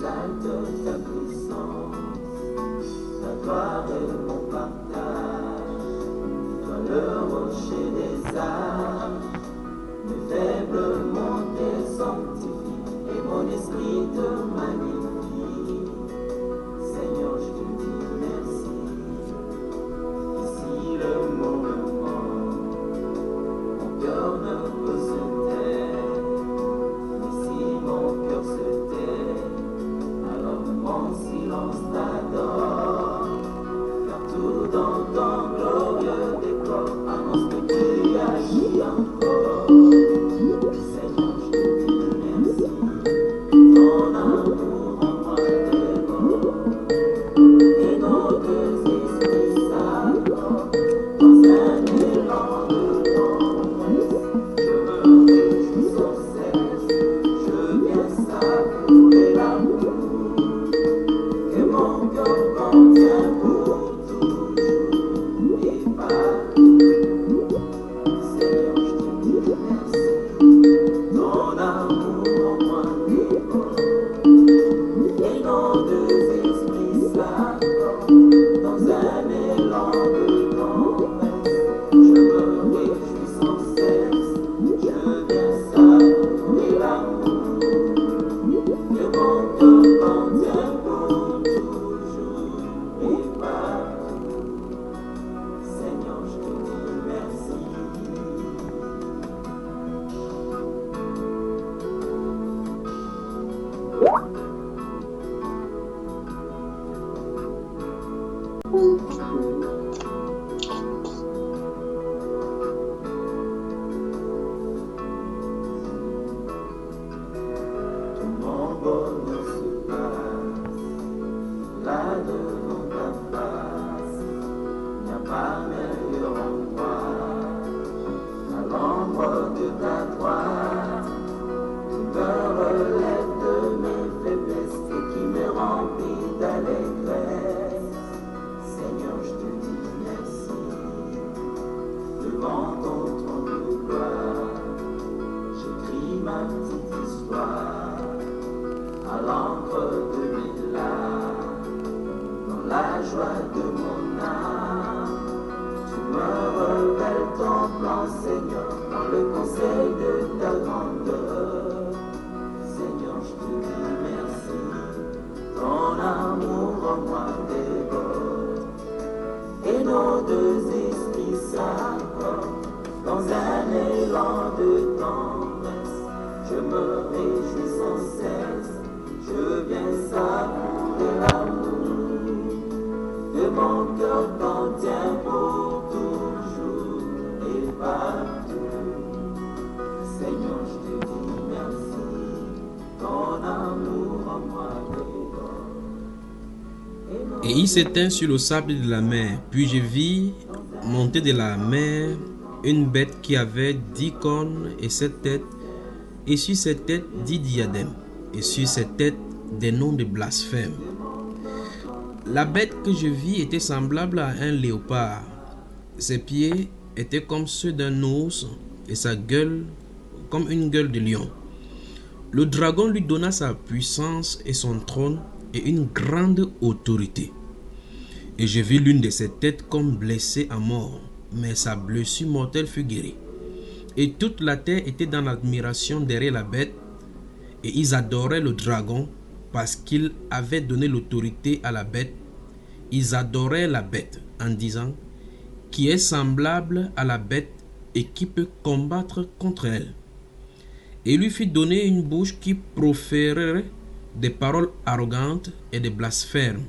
exalte ta puissance, ta gloire est mon partage. Toi le rocher des âges, mes faibles montées sanctifie et mon esprit te magnifie. Seigneur, je te dis merci. Ici le moment, mon cœur ne peut se taire. Mais si mon cœur se tait, alors mon silence t'adore. Car tout dans ton glorieux décor annonce que tu agis encore. Seigneur, je te dis merci. Ton amour en moi déborde. Et nos deux esprits s'accordent dans un élan de tendresse. Je me réjouis sans cesse, je viens savourer l'amour que mon cœur contient pour toujours et partout. Seigneur, je te dis merci. Ton amour en moi déborde. Et nos deux esprits s'accordent dans un élan de tendresse. Je me réjouis sans cesse, je viens savourer l'amour que mon cœur contient pour toujours et partout. Seigneur, je te dis merci. Tout mon bonheur se passe là devant ta face. Il n'y a pas meilleur endroit à l'ombre de ta droite. Tu me relèves de mes faiblesses et qui me remplit d'allégresse. Seigneur, je te dis merci. Devant ton trône de gloire, j'écris ma petite histoire à l'encre de mes larmes, dans la joie de mon âme. Tu me révèles ton plan, Seigneur, dans le conseil de ta grandeur. Seigneur, je te dis merci. Ton amour en moi déborde. Et nos deux esprits s'accordent dans un élan de tendresse. Je me réjouis sans cesse, je viens savourer l'amour que mon cœur contient pour toujours et partout. Seigneur, je te dis merci. Ton amour en moi déborde. Et il s'éteint sur le sable de la mer. Puis je vis monter de la mer une bête qui avait 10 cornes et 7 têtes, et sur ses têtes 10 diadèmes, et sur ses têtes des noms de blasphème. La bête que je vis était semblable à un léopard. Ses pieds étaient comme ceux d'un ours, et sa gueule comme une gueule de lion. Le dragon lui donna sa puissance et son trône et une grande autorité. Et je vis l'une de ses têtes comme blessée à mort, mais sa blessure mortelle fut guérie. Et toute la terre était dans l'admiration derrière la bête, et ils adoraient le dragon parce qu'il avait donné l'autorité à la bête. Ils adoraient la bête en disant, qui est semblable à la bête et qui peut combattre contre elle. Et il lui fit donner une bouche qui proférerait des paroles arrogantes et des blasphèmes.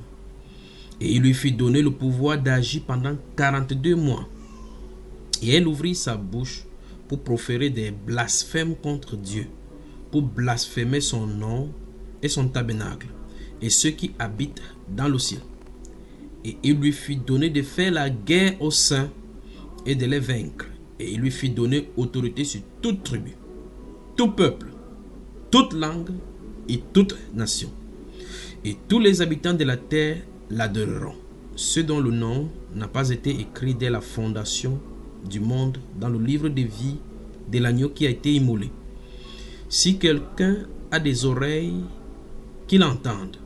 Et il lui fit donner le pouvoir d'agir pendant 42 mois. Et elle ouvrit sa bouche pour proférer des blasphèmes contre Dieu, pour blasphémer son nom et son tabernacle, et ceux qui habitent dans le ciel. Et il lui fit donner de faire la guerre aux saints et de les vaincre. Et il lui fit donner autorité sur toute tribu, tout peuple, toute langue et toute nation. Et tous les habitants de la terre l'adoreront, ceux dont le nom n'a pas été écrit dès la fondation du monde dans le livre de vie de l'agneau qui a été immolé. Si quelqu'un a des oreilles, qu'il entende.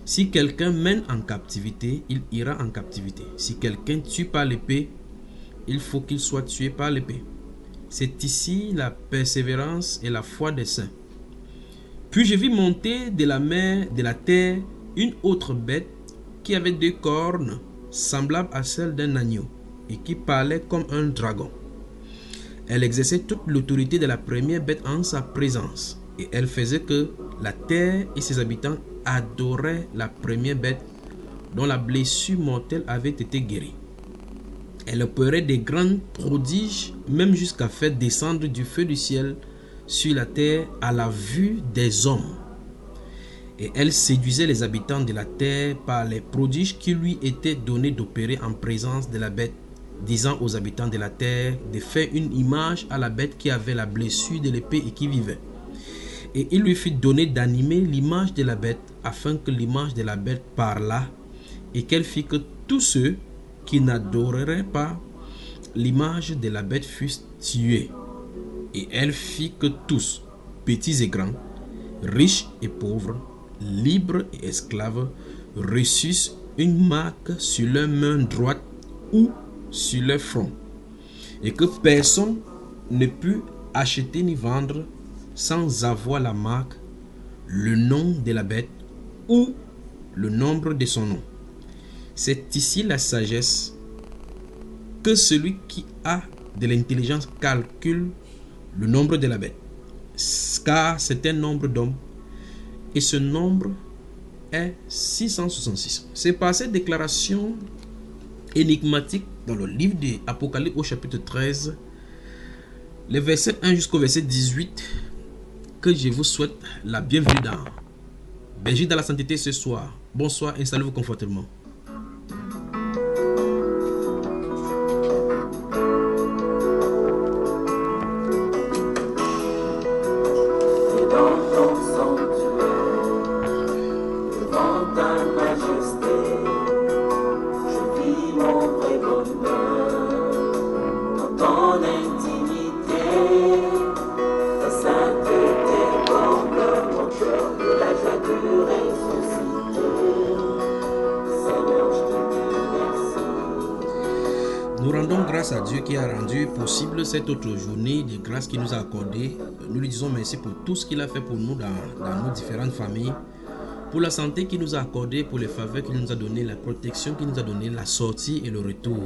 Si quelqu'un mène en captivité, il ira en captivité. Si quelqu'un tue par l'épée, il faut qu'il soit tué par l'épée. C'est ici la persévérance et la foi des saints. Puis je vis monter de la mer, de la terre, une autre bête qui avait 2 cornes, semblables à celles d'un agneau, et qui parlait comme un dragon. Elle exerçait toute l'autorité de la première bête en sa présence, et elle faisait que la terre et ses habitants adoraient la première bête dont la blessure mortelle avait été guérie. Elle opérait des grands prodiges, même jusqu'à faire descendre du feu du ciel sur la terre à la vue des hommes. Et elle séduisait les habitants de la terre par les prodiges qui lui étaient donnés d'opérer en présence de la bête, disant aux habitants de la terre de faire une image à la bête qui avait la blessure de l'épée et qui vivait. Et il lui fut donné d'animer l'image de la bête, afin que l'image de la bête parlât, et qu'elle fit que tous ceux qui n'adoreraient pas l'image de la bête fussent tués. Et elle fit que tous, petits et grands, riches et pauvres, libres et esclaves, reçussent une marque sur leur main droite ou sur leur front, et que personne ne put acheter ni vendre sans avoir la marque, le nom de la bête ou le nombre de son nom. C'est ici la sagesse, que celui qui a de l'intelligence calcule le nombre de la bête, car c'est un nombre d'hommes, et ce nombre est 666. C'est par cette déclaration énigmatique dans le livre de Apocalypse au chapitre 13, les versets 1 jusqu'au verset 18, que je vous souhaite la bienvenue dans Berger dans la sainteté ce soir. Bonsoir, installez-vous confortablement. Nous rendons grâce à Dieu qui a rendu possible cette autre journée de grâce qu'il nous a accordée. Nous lui disons merci pour tout ce qu'il a fait pour nous dans nos différentes familles, pour la santé qu'il nous a accordée, pour les faveurs qu'il nous a données, la protection qu'il nous a donnée, la sortie et le retour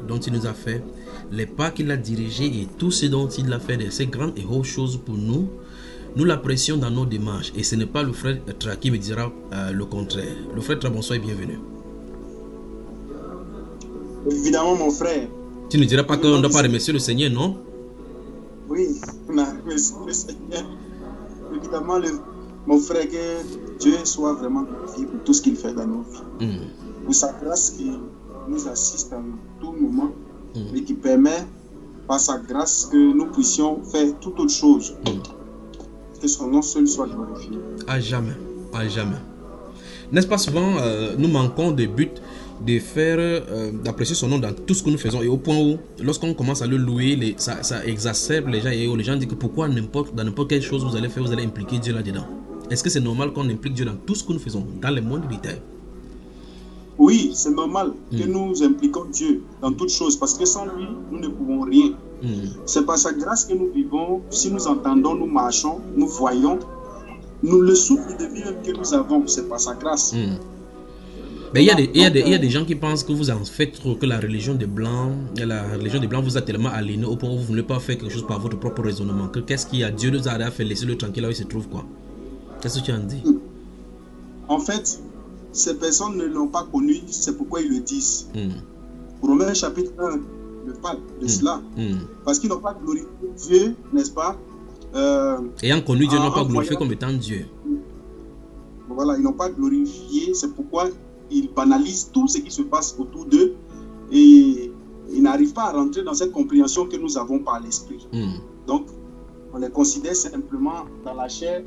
dont il nous a fait, les pas qu'il a dirigés et tout ce dont il a fait de ces grandes et hautes choses pour nous. Nous l'apprécions dans nos démarches et ce n'est pas le frère Tra qui me dira le contraire. Le frère Tra, bonsoir et bienvenue. Évidemment, mon frère. Tu ne diras pas qu'on ne doit pas remercier le Seigneur, non? Oui, on a remercié le Seigneur. Évidemment, mon frère, que Dieu soit vraiment glorifié pour tout ce qu'il fait dans nos vies. Pour sa grâce qui nous assiste en tout moment et qui permet, par sa grâce, que nous puissions faire toute autre chose. Que son nom seul soit glorifié. À jamais, à jamais. N'est-ce pas souvent, nous manquons de but de faire, d'apprécier son nom dans tout ce que nous faisons, et au point où lorsqu'on commence à le louer, ça exacerbe les gens, et les gens disent que pourquoi dans n'importe quelle chose vous allez faire, vous allez impliquer Dieu là-dedans. Est-ce que c'est normal qu'on implique Dieu dans tout ce que nous faisons, dans les moindres détails? Oui, c'est normal que nous impliquons Dieu dans toutes choses, parce que sans lui, nous ne pouvons rien. C'est par sa grâce que nous vivons. Si nous entendons, nous marchons, nous voyons, nous le souffle de vie que nous avons, c'est par sa grâce. Mais il y a des gens qui pensent que vous en faites trop, que la religion des Blancs vous a tellement aliéné au point où vous ne voulez pas faire quelque chose par votre propre raisonnement. Que qu'est-ce qu'il y a? Dieu nous a fait laisser le tranquille là où il se trouve, quoi. Qu'est-ce que tu en dis? En fait, ces personnes ne l'ont pas connu, c'est pourquoi ils le disent. Romains chapitre 1 le parle de cela. Parce qu'ils n'ont pas glorifié Dieu, n'est-ce pas? Ayant connu Dieu, n'ont pas glorifié comme étant Dieu. Voilà, ils n'ont pas glorifié, c'est pourquoi ils banalisent tout ce qui se passe autour d'eux et ils n'arrivent pas à rentrer dans cette compréhension que nous avons par l'esprit. Donc, on les considère simplement dans la chair,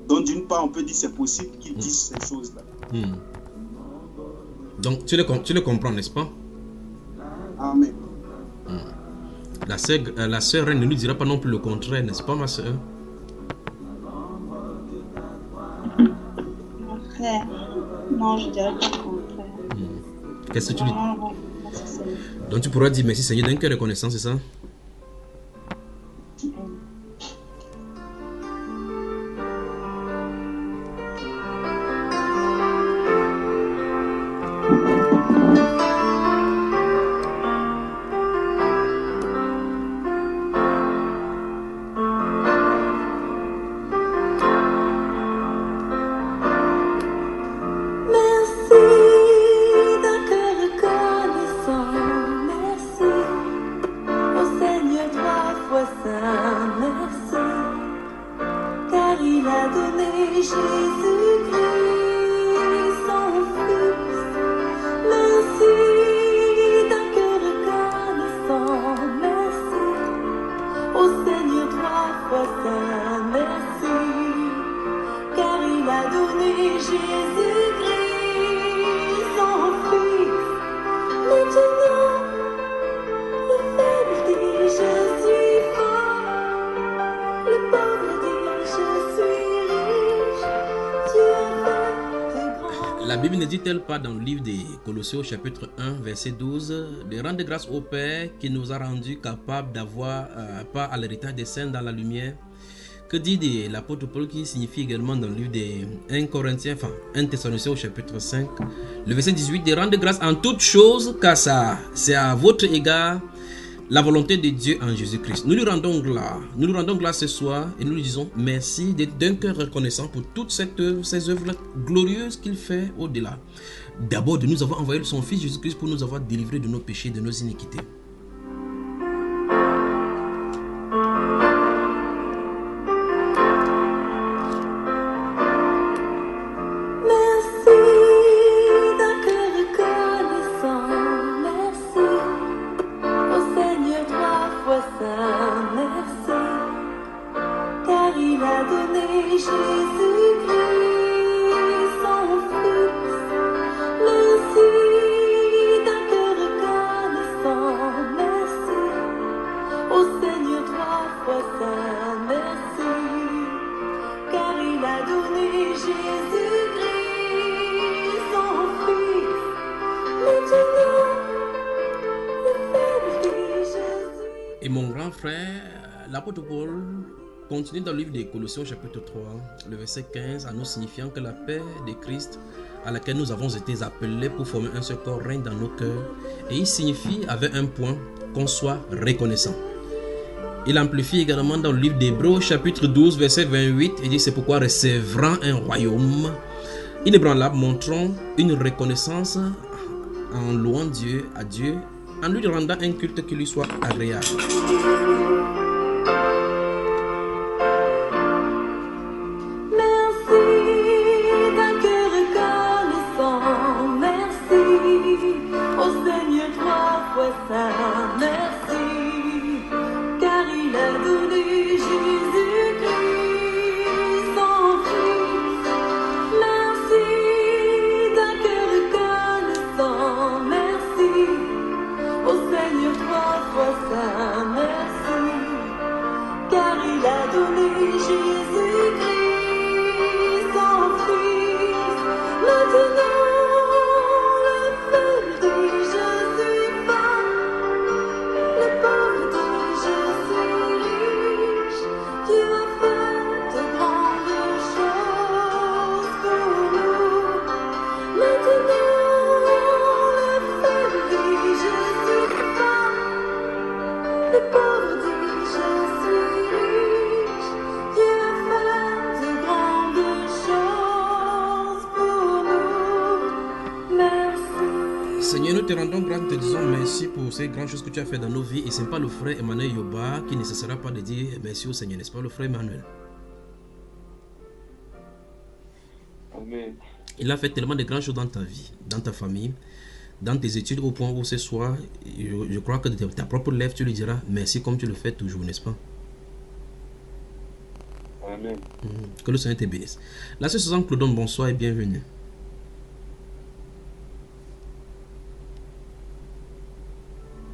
dont d'une part on peut dire c'est possible qu'ils disent ces choses-là. Donc, tu le comprends, n'est-ce pas? Amen. La sœur Reine ne nous dira pas non plus le contraire, n'est-ce pas, ma sœur? contraire. Non, je dirais pas le contraire. Qu'est-ce que tu dis? Non, merci Seigneur. Donc tu pourras dire merci Seigneur d'un cœur reconnaissant, c'est ça? La Bible ne dit-elle pas dans le livre des Colossiens au chapitre 1 verset 12 de rendre grâce au Père qui nous a rendus capables d'avoir part à l'héritage des saints dans la lumière? Que dit l'apôtre Paul qui signifie également dans le livre des 1 Corinthiens, enfin 1 Thessaloniciens au chapitre 5, le verset 18, de rendre grâce en toutes choses car ça c'est à votre égard la volonté de Dieu en Jésus-Christ. Nous lui rendons gloire ce soir et nous lui disons merci d'un cœur reconnaissant pour toutes ces œuvres glorieuses qu'il fait au-delà. D'abord de nous avoir envoyé son Fils Jésus-Christ pour nous avoir délivrés de nos péchés, de nos iniquités. Et mon grand frère, l'apôtre Paul continue dans le livre des Colossiens chapitre 3, le verset 15, en nous signifiant que la paix de Christ à laquelle nous avons été appelés pour former un seul corps règne dans nos cœurs. Et il signifie avec un point qu'on soit reconnaissant. Il amplifie également dans le livre d'Hébreux chapitre 12 verset 28 et dit c'est pourquoi recevant un royaume inébranlable montrons une reconnaissance en louant Dieu à Dieu, en lui rendant un culte qui lui soit agréable. Seigneur, nous te rendons grâce, te disons merci pour ces grandes choses que tu as fait dans nos vies. Et ce n'est pas le frère Emmanuel Yoba qui ne cessera pas de dire merci au Seigneur, n'est-ce pas le frère Emmanuel? Amen. Il a fait tellement de grandes choses dans ta vie, dans ta famille, dans tes études, au point où ce soir, je crois que de ta propre lèvre, tu lui diras merci comme tu le fais toujours, n'est-ce pas? Amen. Que le Seigneur te bénisse. La sœur Suzanne Claudon, bonsoir et bienvenue.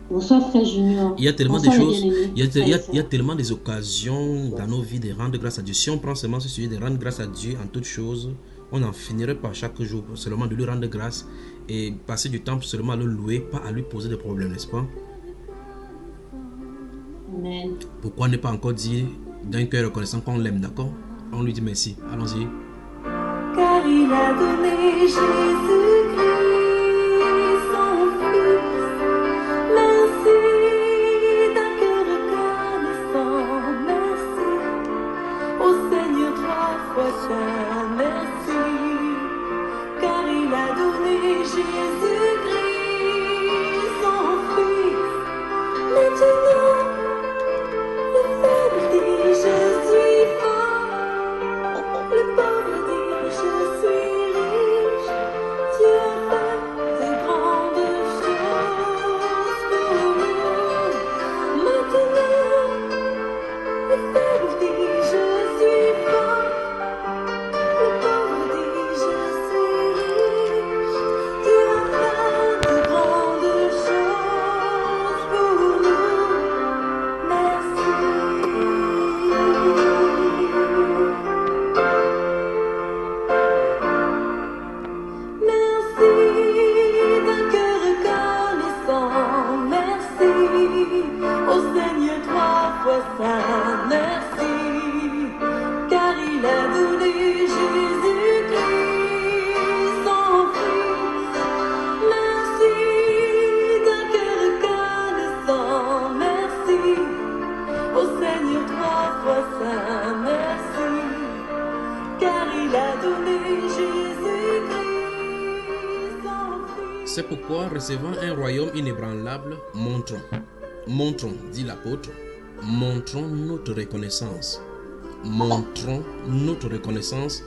Bonsoir frère Junior. Il y a tellement Bonsoir, de choses, il y a tellement des occasions dans nos vies de rendre grâce à Dieu. Si on prend seulement ce sujet de rendre grâce à Dieu en toutes choses, on n'en finirait pas chaque jour seulement de lui rendre grâce et passer du temps seulement à le louer, pas à lui poser des problèmes, n'est-ce pas? Amen. Pourquoi ne pas encore dire d'un cœur reconnaissant qu'on l'aime, d'accord? On lui dit merci. Allons-y. Car il a donné Jésus-Christ, son Fils. Merci d'un cœur reconnaissant. Merci au Seigneur 3 fois saint. Merci, car il a donné Jésus-Christ, son Fils. Maintenant, le faible dit je suis fort, le pauvre dit je suis riche. Dieu a fait de grandes choses pour nous. Maintenant, le faible dit je suis fort, le pauvre dit je suis riche. Dieu a fait de grandes choses pour nous. Merci. Merci d'un cœur reconnaissant. Merci au Seigneur 3 fois saint. Merci, car il a donné Jésus-Christ, son Fils. Merci d'un cœur reconnaissant. Merci au Seigneur 3 fois saint. Merci, car il a donné Jésus-Christ, son Fils. C'est pourquoi, recevant un royaume inébranlable, montrons, dit l'apôtre, montrons notre reconnaissance. Montrons notre reconnaissance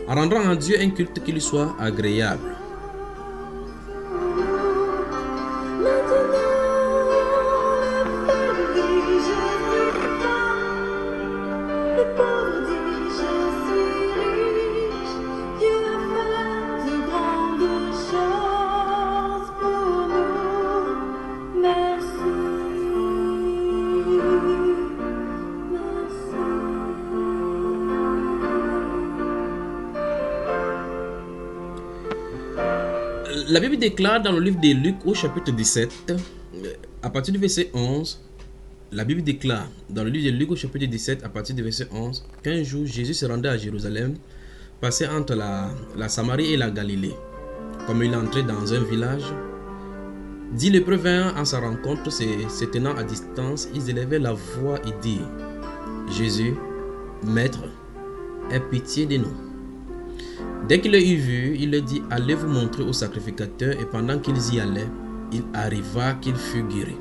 en rendant à Dieu un culte qui lui soit agréable. La Bible déclare dans le livre de Luc au chapitre 17, à partir du verset 11, la Bible déclare dans le livre de Luc au chapitre 17, à partir du verset 11, qu'un jour Jésus se rendait à Jérusalem, passait entre la Samarie et la Galilée. Comme il entrait dans un village, 10 lépreux vinrent en sa rencontre, se tenant à distance, ils élevaient la voix et dirent: Jésus, Maître, aie pitié de nous. Dès qu'il les eut vus, il leur dit: allez vous montrer au sacrificateur. Et pendant qu'ils y allaient, il arriva qu'il fut guéri.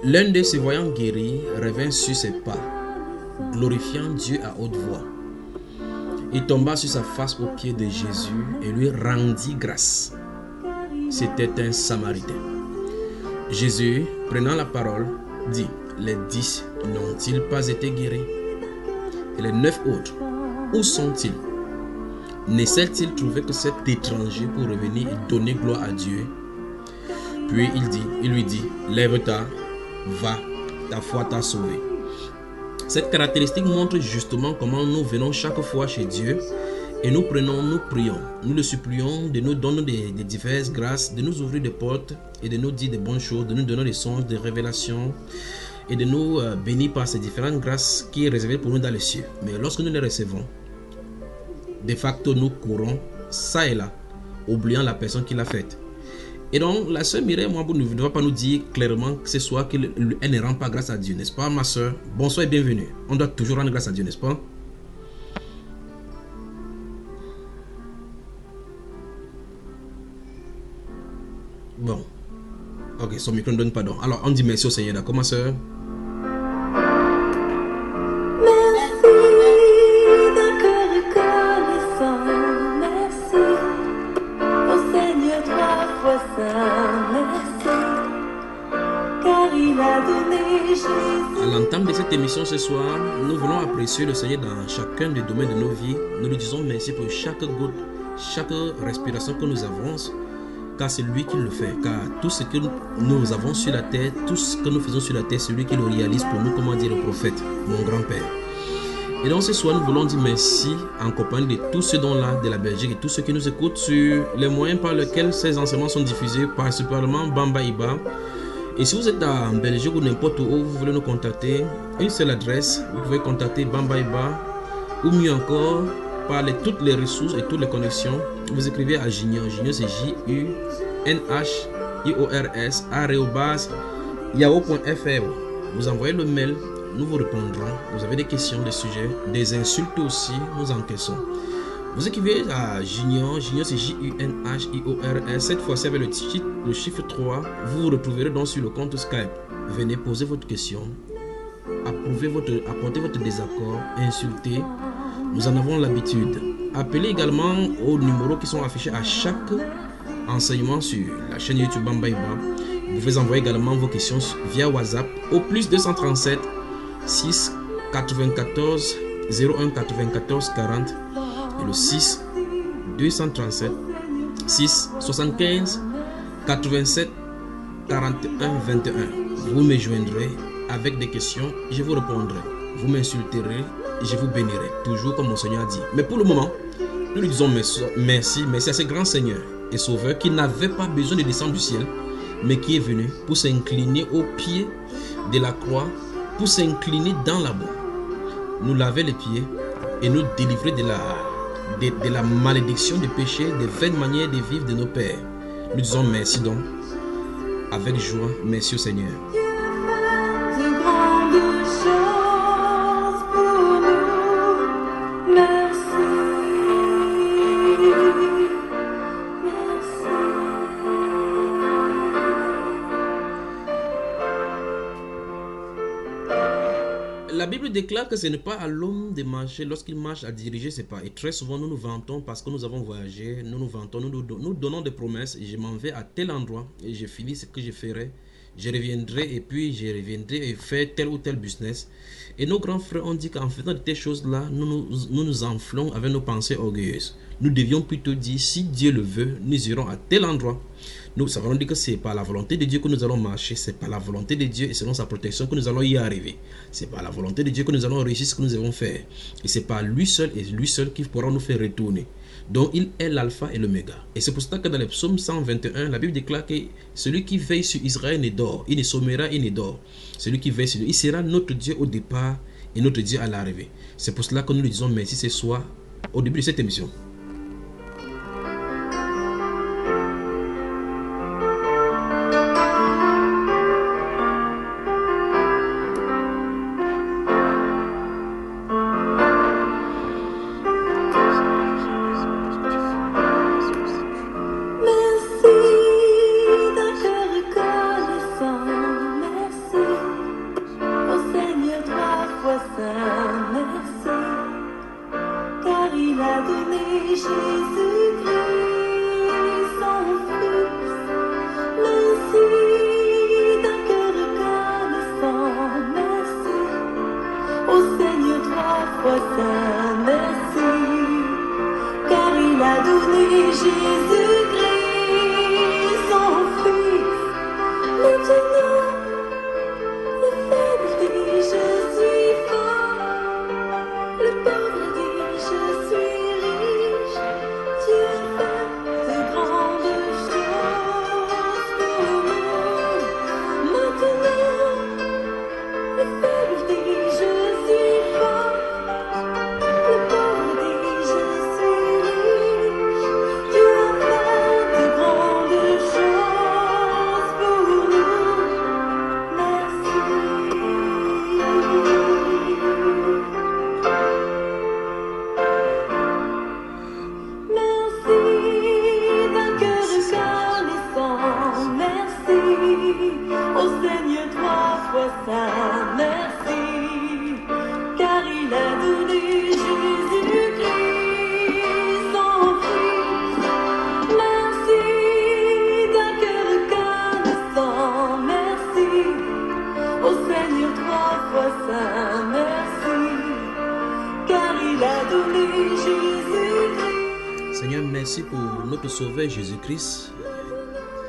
L'un d'eux, se voyant guéri, revint sur ses pas, glorifiant Dieu à haute voix. Il tomba sur sa face aux pieds de Jésus et lui rendit grâce. C'était un Samaritain. Jésus, prenant la parole, dit: les 10 n'ont-ils pas été guéris? Et les 9 autres, où sont-ils? N'essaie-t-il trouver que cet étranger pour revenir et donner gloire à Dieu? Puis il lui dit: lève-toi, va, ta foi t'a sauvé. Cette caractéristique montre justement comment nous venons chaque fois chez Dieu et nous prions, nous le supplions de nous donner des diverses grâces, de nous ouvrir des portes et de nous dire des bonnes choses, de nous donner des songes, des révélations et de nous bénir par ces différentes grâces qui est réservées pour nous dans les cieux. Mais lorsque nous les recevons, de facto nous courons ça et là, oubliant la personne qui l'a faite. Et donc la sœur Mireille Mwambou ne va pas nous dire clairement que ce soit qu'elle ne rend pas grâce à Dieu, n'est-ce pas ma sœur? Bonsoir et bienvenue. On doit toujours rendre grâce à Dieu, n'est-ce pas? Bon. Ok, son micro ne donne pas don. Alors on dit merci au Seigneur, d'accord ma sœur? À l'entame de cette émission ce soir, nous voulons apprécier le Seigneur dans chacun des domaines de nos vies. Nous lui disons merci pour chaque goutte, chaque respiration que nous avons, car c'est lui qui le fait. Car tout ce que nous avons sur la terre, tout ce que nous faisons sur la terre, c'est lui qui le réalise pour nous, comment dit le prophète, mon grand-père. Et donc ce soir, nous voulons dire merci en compagnie de tous ceux dont-là de la Belgique et tous ceux qui nous écoutent sur les moyens par lesquels ces enseignements sont diffusés, principalement Bamba Iba. Et si vous êtes en Belgique ou n'importe où vous voulez nous contacter, une seule adresse, vous pouvez contacter Bamba Iba, ou mieux encore, par toutes les ressources et toutes les connexions, vous écrivez à Junior. Junior c'est JUNHIORS @yahoo.fr. Vous envoyez le mail, nous vous répondrons. Vous avez des questions, des sujets, des insultes aussi, nous encaissons. Vous écrivez à Junior, Junior c'est JUNHIORS, cette fois-ci avec le chiffre 3, vous vous retrouverez donc sur le compte Skype. Venez poser votre question, apporter votre désaccord, insulter, nous en avons l'habitude. Appelez également aux numéros qui sont affichés à chaque enseignement sur la chaîne YouTube Bamba Iba. Vous pouvez envoyer également vos questions via WhatsApp au plus 237 6 94 01 94 40 et le 6 237 6 75 87 41 21. Vous me joindrez avec des questions, je vous répondrai. Vous m'insulterez et je vous bénirai, toujours comme mon Seigneur a dit. Mais pour le moment, nous lui disons merci à ce grand Seigneur et Sauveur qui n'avait pas besoin de descendre du ciel, mais qui est venu pour s'incliner au pied de la croix, pour s'incliner dans la boue, nous laver les pieds et nous délivrer de la malédiction du péché, des vaines manières de vivre de nos pères. Nous disons merci donc, avec joie, merci au Seigneur. La Bible déclare que ce n'est pas à l'homme de marcher lorsqu'il marche à diriger ses pas. Et très souvent nous nous vantons parce que nous avons voyagé, nous nous vantons, nous donnons des promesses. Et je m'en vais à tel endroit et je finis ce que je ferai. Je reviendrai et puis je reviendrai et faire tel ou tel business. Et nos grands frères ont dit qu'en faisant de telles choses-là, nous enflons avec nos pensées orgueilleuses. Nous devions plutôt dire, si Dieu le veut, nous irons à tel endroit. Nous savons dire que c'est par la volonté de Dieu que nous allons marcher, c'est par la volonté de Dieu et selon sa protection que nous allons y arriver. C'est par la volonté de Dieu que nous allons réussir ce que nous devons faire. Et c'est par lui seul et lui seul qui pourra nous faire retourner. Donc il est l'alpha et l'oméga. Et c'est pour ça que dans le psaume 121, la Bible déclare que celui qui veille sur Israël ne dort, il ne sommera, il ne dort. Celui qui veille sur lui, il sera notre Dieu au départ et notre Dieu à l'arrivée. C'est pour cela que nous lui disons merci ce soir au début de cette émission. Seigneur, merci pour notre Sauveur Jésus-Christ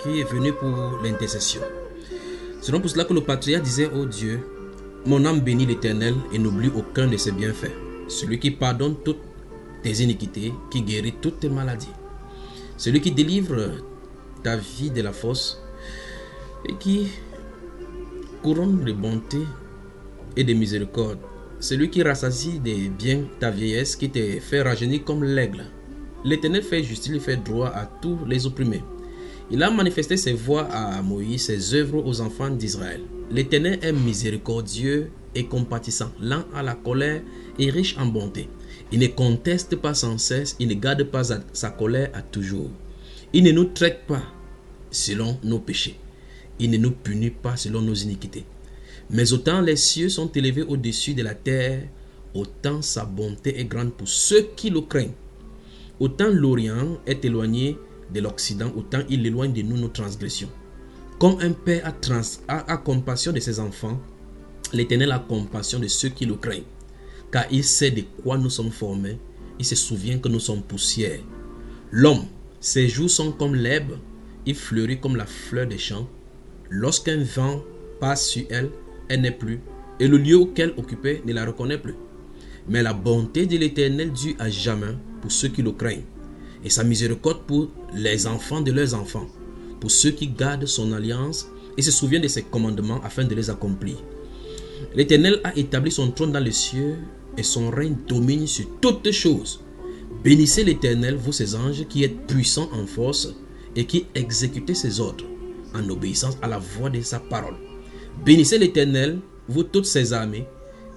qui est venu pour l'intercession. C'est donc pour cela que le patriarche disait: oh Dieu, mon âme bénit l'Éternel et n'oublie aucun de ses bienfaits. Celui qui pardonne toutes tes iniquités, qui guérit toutes tes maladies. Celui qui délivre ta vie de la fosse et qui couronne de bonté et de miséricorde. Celui qui rassasie des biens ta vieillesse, qui te fait rajeunir comme l'aigle. L'Éternel fait justice, il fait droit à tous les opprimés. Il a manifesté ses voies à Moïse, ses œuvres aux enfants d'Israël. L'Éternel est miséricordieux et compatissant, lent à la colère et riche en bonté. Il ne conteste pas sans cesse, il ne garde pas sa colère à toujours. Il ne nous traite pas selon nos péchés. Il ne nous punit pas selon nos iniquités. Mais autant les cieux sont élevés au-dessus de la terre, autant sa bonté est grande pour ceux qui le craignent. Autant l'Orient est éloigné de l'Occident, autant il éloigne de nous nos transgressions. Comme un père a compassion de ses enfants, l'Éternel a compassion de ceux qui le craignent. Car il sait de quoi nous sommes formés, il se souvient que nous sommes poussière. L'homme, ses jours sont comme l'herbe, il fleurit comme la fleur des champs. Lorsqu'un vent passe sur elle, elle n'est plus, et le lieu auquel occupait ne la reconnaît plus. Mais la bonté de l'Éternel dure à jamais pour ceux qui le craignent, et sa miséricorde pour les enfants de leurs enfants, pour ceux qui gardent son alliance et se souviennent de ses commandements afin de les accomplir. L'Éternel a établi son trône dans les cieux et son règne domine sur toutes choses. Bénissez l'Éternel, vous ses anges, qui êtes puissants en force et qui exécutez ses ordres en obéissance à la voix de sa parole. Bénissez l'Éternel, vous toutes ses armées,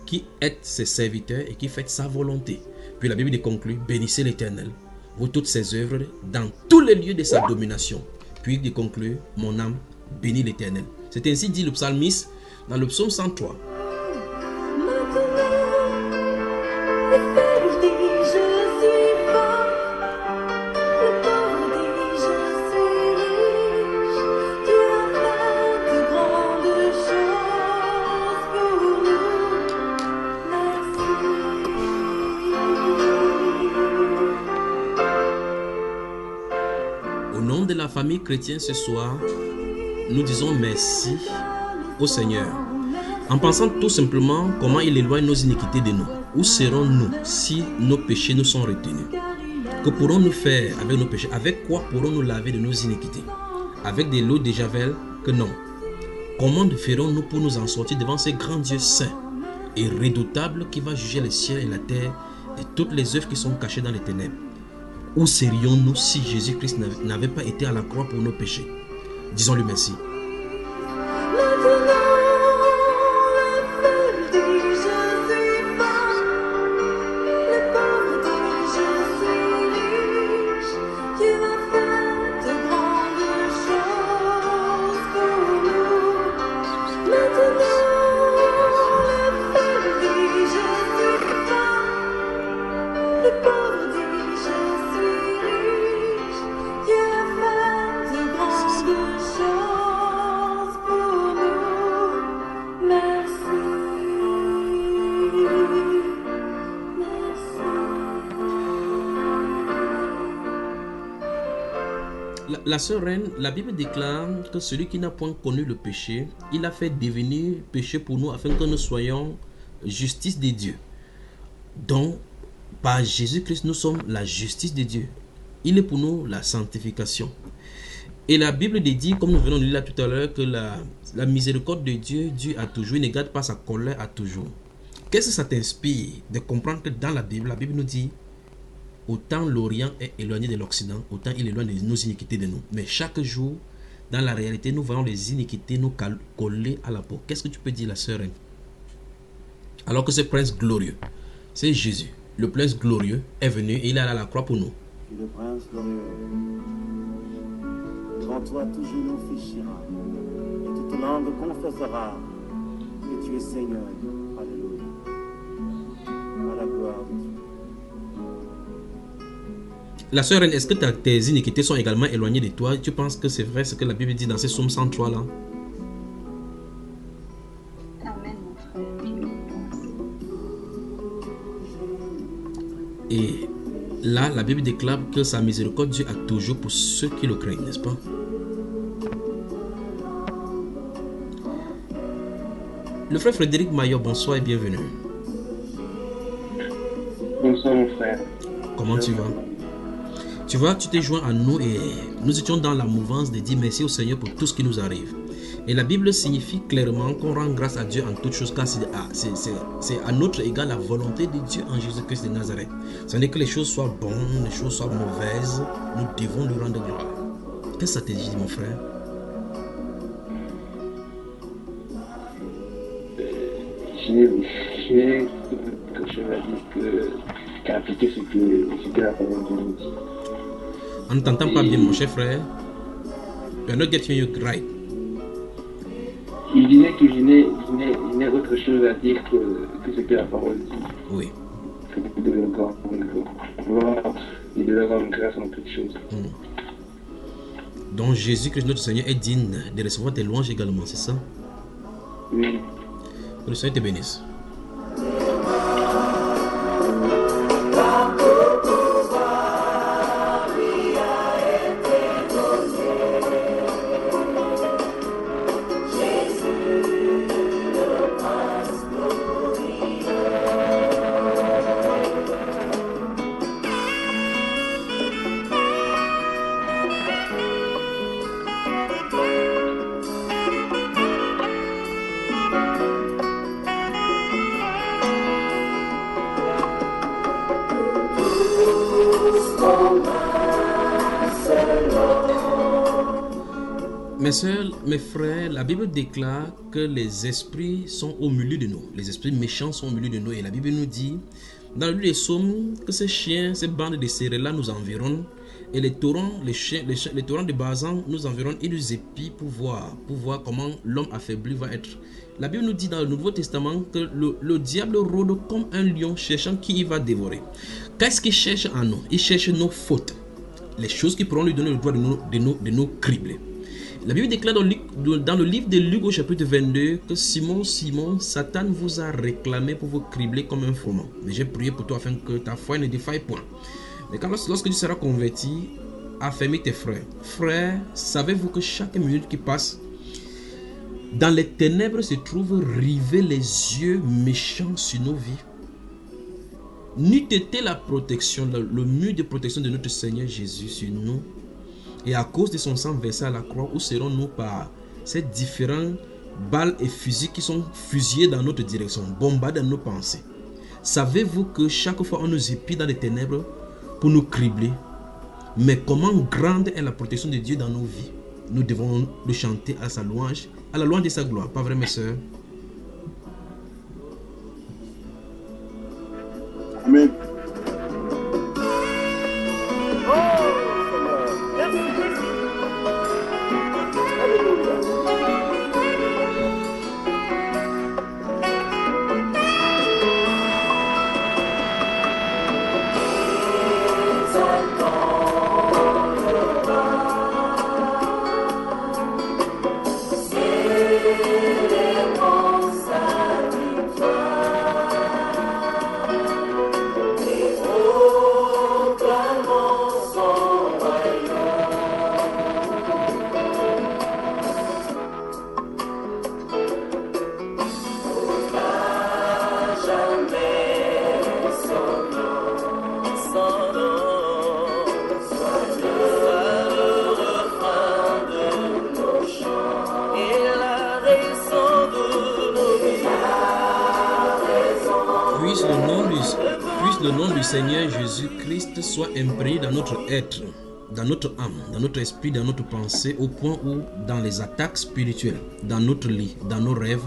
qui êtes ses serviteurs et qui faites sa volonté. Puis la Bible conclut, bénissez l'Éternel, vous toutes ses œuvres dans tous les lieux de sa domination. Puis il conclut, mon âme bénit l'Éternel. C'est ainsi dit le psalmiste dans le psaume 103. Au nom de la famille chrétienne ce soir, nous disons merci au Seigneur, en pensant tout simplement comment il éloigne nos iniquités de nous. Où serons-nous si nos péchés nous sont retenus? Que pourrons-nous faire avec nos péchés? Avec quoi pourrons-nous laver de nos iniquités? Avec de l'eau de Javel? Que non. Comment ferons-nous pour nous en sortir devant ce grand Dieu saint et redoutable qui va juger les cieux et la terre et toutes les œuvres qui sont cachées dans les ténèbres? Où serions-nous si Jésus-Christ n'avait pas été à la croix pour nos péchés? Disons-lui merci. La sœur reine, la Bible déclare que celui qui n'a point connu le péché, il a fait devenir péché pour nous afin que nous soyons justice de Dieu. Donc, par Jésus-Christ, nous sommes la justice de Dieu. Il est pour nous la sanctification. Et la Bible dit, comme nous venons de lire là tout à l'heure, que la miséricorde de Dieu dure à toujours. Il ne garde pas sa colère à toujours. Qu'est-ce que ça t'inspire de comprendre que dans la Bible nous dit autant l'Orient est éloigné de l'Occident, autant il éloigne nos iniquités de nous. Mais chaque jour, dans la réalité, nous voyons les iniquités nous coller à la peau. Qu'est-ce que tu peux dire, la sœur? Alors que ce prince glorieux, c'est Jésus, le prince glorieux, est venu et il est allé à la croix pour nous. Le prince glorieux, quand toi tout genou fléchira et toute langue confessera que tu es Seigneur. Alléluia. À la gloire de Dieu. La sœur, est-ce que tes iniquités sont également éloignées de toi? Tu penses que c'est vrai ce que la Bible dit dans ce psaume 103 là? Amen, mon frère, je le pense. Et là, la Bible déclare que sa miséricorde Dieu a toujours pour ceux qui le craignent, n'est-ce pas? Le frère Frédéric Maillot, bonsoir et bienvenue. Bonsoir mon frère. Comment tu vas? Tu vois, tu t'es joint à nous et nous étions dans la mouvance de dire merci au Seigneur pour tout ce qui nous arrive. Et la Bible signifie clairement qu'on rend grâce à Dieu en toutes choses car c'est à notre égard la volonté de Dieu en Jésus-Christ de Nazareth. Ce n'est que les choses soient bonnes, les choses soient mauvaises, nous devons lui rendre gloire. Qu'est-ce que ça te dit mon frère? J'ai quelque chose à dire qu'à appliquer ce que la parole de Dieu nous dit. On ne t'entend pas bien mon cher frère. You are not getting you right. Il disait que je n'ai autre chose à dire que ce que la parole dit. Oui. Que vous devez encore voir et devez avoir une grâce en toutes choses. Donc Jésus-Christ notre Seigneur est digne de recevoir tes louanges également, c'est ça? Oui. Que le Seigneur te bénisse. Mes soeurs, mes frères, la Bible déclare que les esprits sont au milieu de nous. Les esprits méchants sont au milieu de nous. Et la Bible nous dit, dans le livre des psaumes, que ces chiens, ces bandes de céréales nous environnent. Et les torrents, les torrents de Bazan nous environnent et nous épient pour voir comment l'homme affaibli va être. La Bible nous dit dans le Nouveau Testament que le diable rôde comme un lion cherchant qui il va dévorer. Qu'est-ce qu'il cherche en nous? Il cherche nos fautes. Les choses qui pourront lui donner le droit de nous cribler. La Bible déclare dans le livre de Luc au chapitre 22 que Simon, Satan vous a réclamé pour vous cribler comme un froment. Mais j'ai prié pour toi afin que ta foi ne défaille point. Mais lorsque tu seras converti, affermis tes frères. Frères, savez-vous que chaque minute qui passe, dans les ténèbres se trouvent rivés les yeux méchants sur nos vies? N'eût été la protection, le mur de protection de notre Seigneur Jésus sur nous, et à cause de son sang versé à la croix, où serons-nous par ces différentes balles et fusils qui sont fusillés dans notre direction, bombardés dans nos pensées? Savez-vous que chaque fois on nous épie dans les ténèbres pour nous cribler? Mais comment grande est la protection de Dieu dans nos vies? Nous devons le chanter à sa louange, à la louange de sa gloire. Pas vrai mes soeurs? Amen. Puisse le nom du Seigneur Jésus-Christ soit imprégné dans notre être, dans notre âme, dans notre esprit, dans notre pensée, au point où, dans les attaques spirituelles, dans notre lit, dans nos rêves,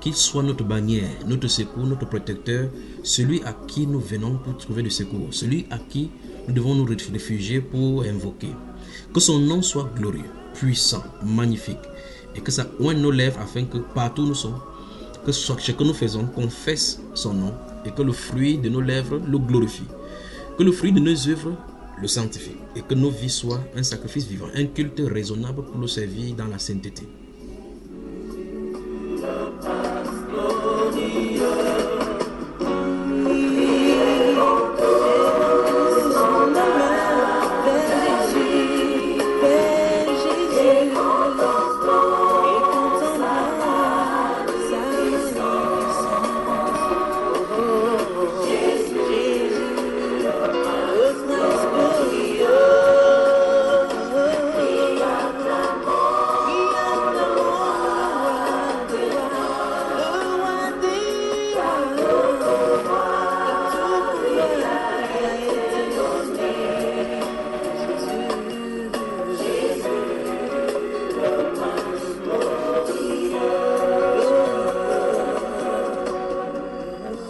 qu'il soit notre bannière, notre secours, notre protecteur, celui à qui nous venons pour trouver le secours, celui à qui nous devons nous réfugier pour invoquer. Que son nom soit glorieux, puissant, magnifique, et que ça oigne nos lèvres afin que partout où nous sommes, que ce que nous faisons confesse son nom et que le fruit de nos lèvres le glorifie. Que le fruit de nos œuvres le sanctifie et que nos vies soient un sacrifice vivant, un culte raisonnable pour le servir dans la sainteté.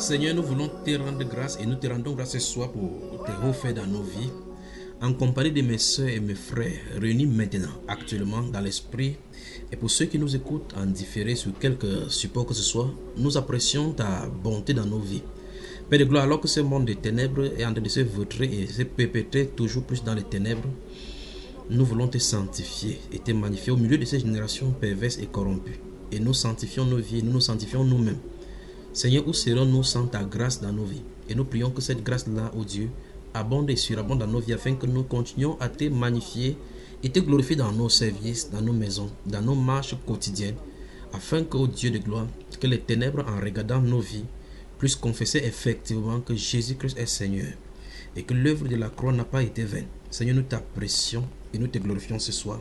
Seigneur, nous voulons te rendre grâce et nous te rendons grâce ce soir pour tes hauts faits dans nos vies. En compagnie de mes soeurs et mes frères réunis maintenant, actuellement dans l'esprit, et pour ceux qui nous écoutent en différé sur quelque support que ce soit, nous apprécions ta bonté dans nos vies. Père de gloire, alors que ce monde des ténèbres est en train de se vautrer et se perpétrer toujours plus dans les ténèbres, nous voulons te sanctifier et te magnifier au milieu de ces générations perverses et corrompues. Et nous sanctifions nos vies, nous nous sanctifions nous-mêmes. Seigneur, où serons-nous sans ta grâce dans nos vies? Et nous prions que cette grâce-là, ô Dieu, abonde et surabonde dans nos vies afin que nous continuions à te magnifier et te glorifier dans nos services, dans nos maisons, dans nos marches quotidiennes, afin que, ô Dieu de gloire, que les ténèbres en regardant nos vies puissent confesser effectivement que Jésus-Christ est Seigneur et que l'œuvre de la croix n'a pas été vaine. Seigneur, nous t'apprécions et nous te glorifions ce soir.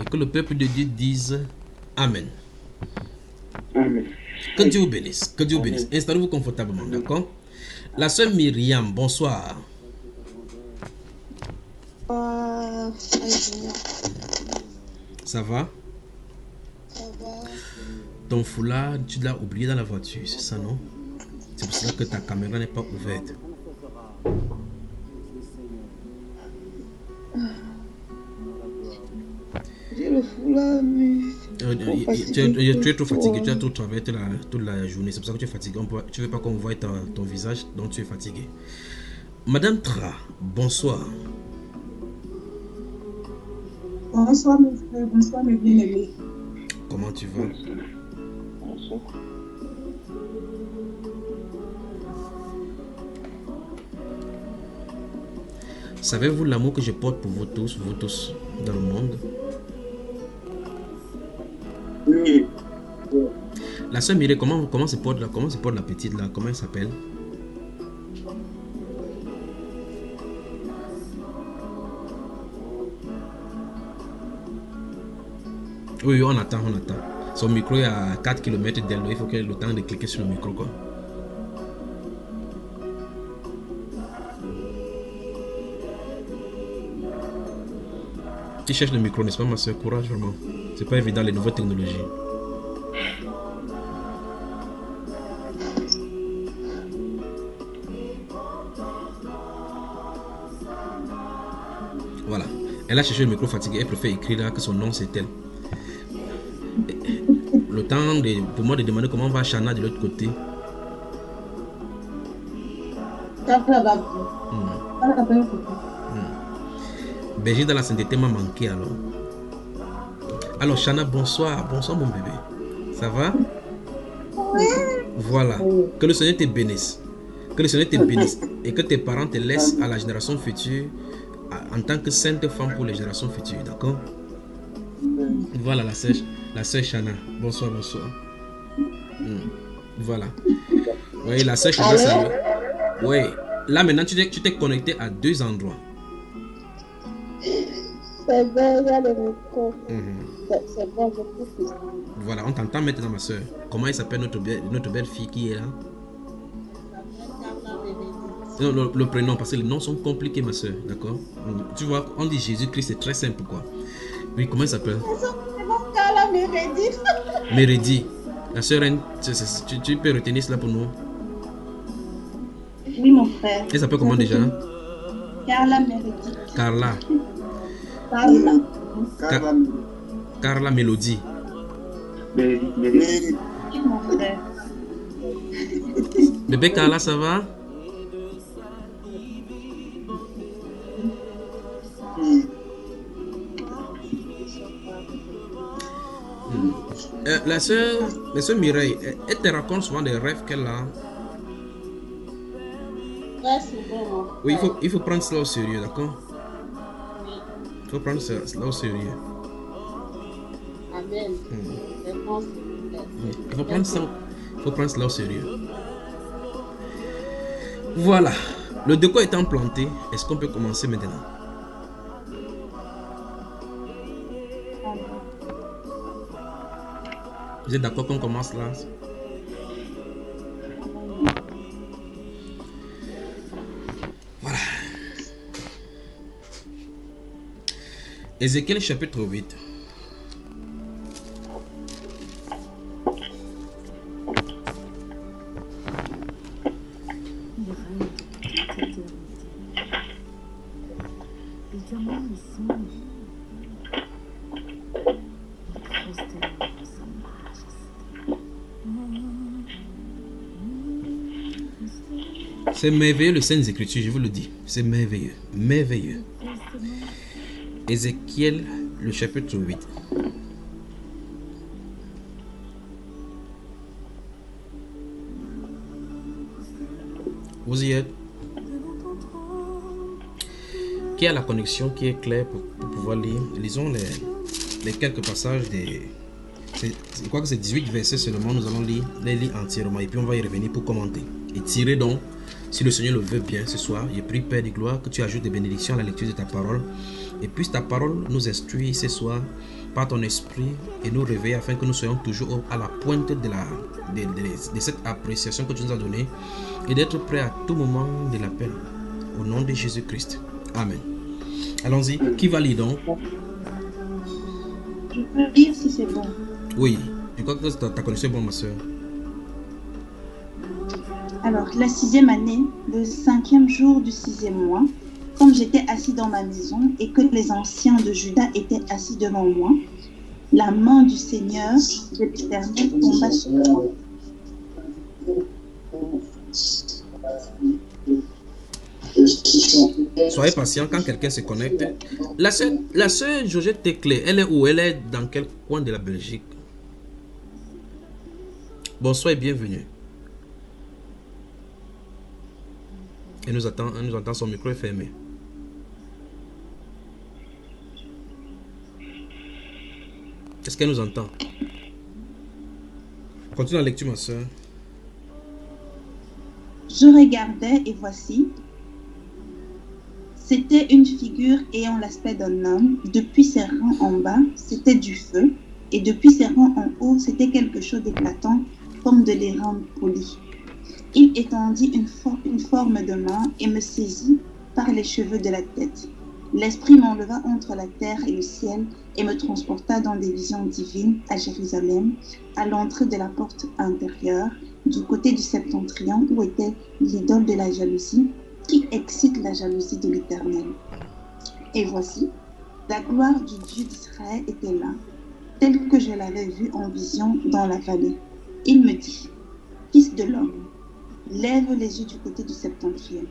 Et que le peuple de Dieu dise Amen. Amen. Que Dieu vous bénisse. Que Dieu vous bénisse. Installez-vous confortablement, d'accord? La sœur Myriam, bonsoir. Ça va? Ça va. Ton foulard, tu l'as oublié dans la voiture, c'est ça, non? C'est pour cela que ta caméra n'est pas ouverte. J'ai le foulard, mais... Tu es trop fatigué, tu as trop travaillé toute la journée, c'est pour ça que tu es fatigué. Tu ne veux pas qu'on voie ton visage, donc tu es fatigué. Madame Tra, bonsoir. Bonsoir mes frères, bonsoir mes bien-aimés. Comment tu vas? Bonsoir. Savez-vous l'amour que je porte pour vous tous dans le monde? Oui. La sœur Mireille, comment se porte la petite là? Comment elle s'appelle? Oui, on attend. Son micro est à 4 km d'elle, il faut qu'elle ait le temps de cliquer sur le micro, quoi. Tu cherches le micro, n'est-ce pas, ma soeur? Courage, vraiment. C'est pas évident, les nouvelles technologies. Voilà. Elle a cherché le micro fatigué, elle préfère écrire là que son nom c'est elle. Le temps pour moi de demander comment va Chana de l'autre côté. Berger dans la sainteté m'a manqué alors. Alors Chana, bonsoir mon bébé. Ça va? Voilà. Que le Seigneur te bénisse. Que le Seigneur te bénisse et que tes parents te laissent à la génération future en tant que sainte femme pour les générations futures, d'accord? Voilà la sœur Chana. Bonsoir. Voilà. Oui, la sœur Chana, ça va. Oui. Là maintenant, tu t'es connecté à deux endroits. C'est bon, il y a le micro. C'est bon, je peux. Voilà, on t'entend maintenant, ma soeur. Comment elle s'appelle notre belle fille qui est là? Non, le prénom, parce que les noms sont compliqués, ma soeur, d'accord? Tu vois, on dit Jésus-Christ, c'est très simple, quoi. Oui, comment elle s'appelle? Carla Méredi. Méredi. La soeur, tu peux retenir cela pour nous? Oui, mon frère. Elle s'appelle comment déjà? Carla Méredi. Carla. Carla Mélodie. Méridi. Mon frère. Bébé Carla, ça va? La soeur Mireille, elle te raconte souvent des rêves qu'elle a. Ouais, c'est bon. Oui, il faut prendre cela au sérieux, d'accord? Il faut prendre cela au sérieux. Amen. Il faut prendre cela au sérieux. Voilà. Le décor étant planté, est-ce qu'on peut commencer maintenant? Vous êtes d'accord qu'on commence là? Voilà. Ézéchiel chapitre 8. C'est merveilleux le Saintes Écritures, je vous le dis. C'est merveilleux. Merveilleux. Ézéchiel, le chapitre 8. Vous y êtes? Qui a la connexion qui est claire pour pouvoir lire? Lisons les quelques passages des... Je crois que c'est 18 versets seulement, nous allons les lire entièrement et puis on va y revenir pour commenter. Et tirer donc, si le Seigneur le veut bien ce soir, j'ai prie Père de gloire que tu ajoutes des bénédictions à la lecture de ta parole et puisse ta parole nous instruire ce soir par ton esprit et nous réveiller afin que nous soyons toujours à la pointe de cette appréciation que tu nous as donnée et d'être prêts à tout moment de l'appel. Au nom de Jésus-Christ. Amen. Allons-y. Qui va lire donc? Je peux lire si c'est bon. Oui, je crois que ta connexion est bonne, ma soeur. Alors, la 6e année, le 5e jour du 6e mois, comme j'étais assis dans ma maison et que les anciens de Juda étaient assis devant moi, la main du Seigneur de l'Éternel tomba sur moi. Soyez patient quand quelqu'un se connecte. La sœur Georgette Teclé, elle est où? Elle est dans quel coin de la Belgique? Bonsoir et bienvenue. Elle nous entend, son micro est fermé. Est-ce qu'elle nous entend? Continue la lecture, ma soeur. Je regardais et voici, c'était une figure ayant l'aspect d'un homme. Depuis ses rangs en bas, c'était du feu, et depuis ses rangs en haut, c'était quelque chose d'éclatant, comme de l'airain poli. Il étendit une forme de main et me saisit par les cheveux de la tête. L'esprit m'enleva entre la terre et le ciel et me transporta dans des visions divines à Jérusalem, à l'entrée de la porte intérieure, du côté du septentrion où était l'idole de la jalousie, qui excite la jalousie de l'Éternel. Et voici, la gloire du Dieu d'Israël était là, telle que je l'avais vue en vision dans la vallée. Il me dit, « Fils de l'homme, lève les yeux du côté du septentrion. »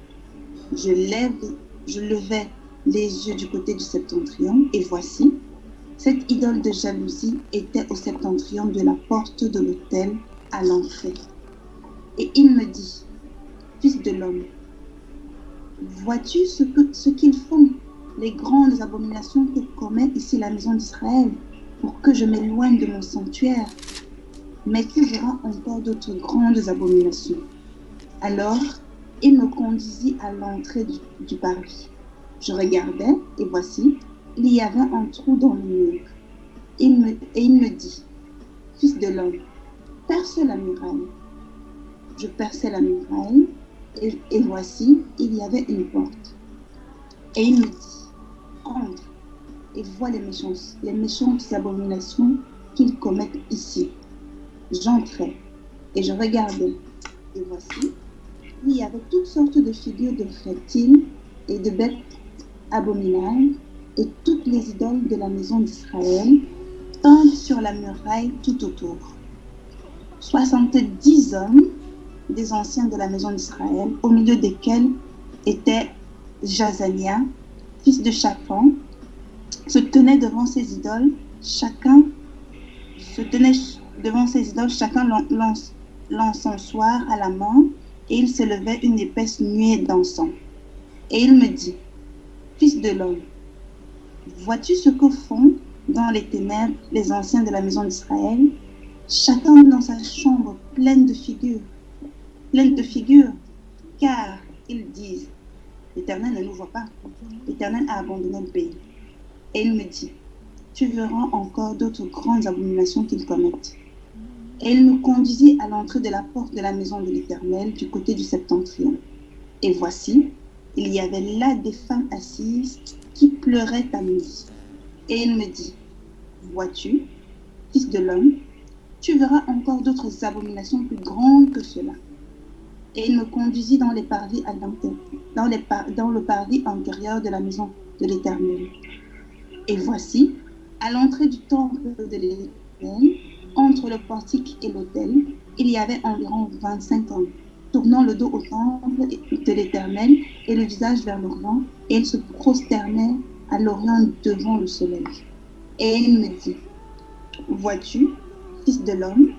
Je levai les yeux du côté du septentrion, et voici, cette idole de jalousie était au septentrion de la porte de l'autel à l'entrée. Et il me dit, « Fils de l'homme, vois-tu ce qu'ils font, les grandes abominations que commet ici la maison d'Israël, pour que je m'éloigne de mon sanctuaire? Mais tu verras encore d'autres grandes abominations. » Alors, il me conduisit à l'entrée du parvis. Je regardais, et voici, il y avait un trou dans le mur. Et il me dit, « Fils de l'homme, perce la muraille. » Je perçai la muraille, et voici, il y avait une porte. Et il me dit, « Entre, et vois les méchantes abominations qu'ils commettent ici. » J'entrai, et je regardais, et voici, il y avait toutes sortes de figures de reptiles et de bêtes abominables, et toutes les idoles de la maison d'Israël, peintes sur la muraille tout autour. 70 hommes, des anciens de la maison d'Israël, au milieu desquels était Jazania, fils de Shaphan, se tenaient devant ces idoles, chacun l'encensoir à la main, et il s'élevait une épaisse nuée d'encens. Et il me dit, « Fils de l'homme, vois-tu ce que font dans les ténèbres les anciens de la maison d'Israël, chacun dans sa chambre pleine de figures, car ils disent, l'Éternel ne nous voit pas, l'Éternel a abandonné le pays. » Et il me dit, « Tu verras encore d'autres grandes abominations qu'ils commettent. » Et il me conduisit à l'entrée de la porte de la maison de l'Éternel du côté du septentrion. Et voici, il y avait là des femmes assises qui pleuraient à nuit. Et il me dit, « Vois-tu, fils de l'homme, tu verras encore d'autres abominations plus grandes que cela. » Et il me conduisit dans le parvis intérieur de la maison de l'Éternel. Et voici, à l'entrée du temple de l'Éternel, entre le portique et l'autel, il y avait environ 25 hommes, tournant le dos au temple de l'Éternel et le visage vers l'Orient, et elle se prosternait à l'Orient devant le soleil. Et elle me dit, vois-tu, fils de l'homme,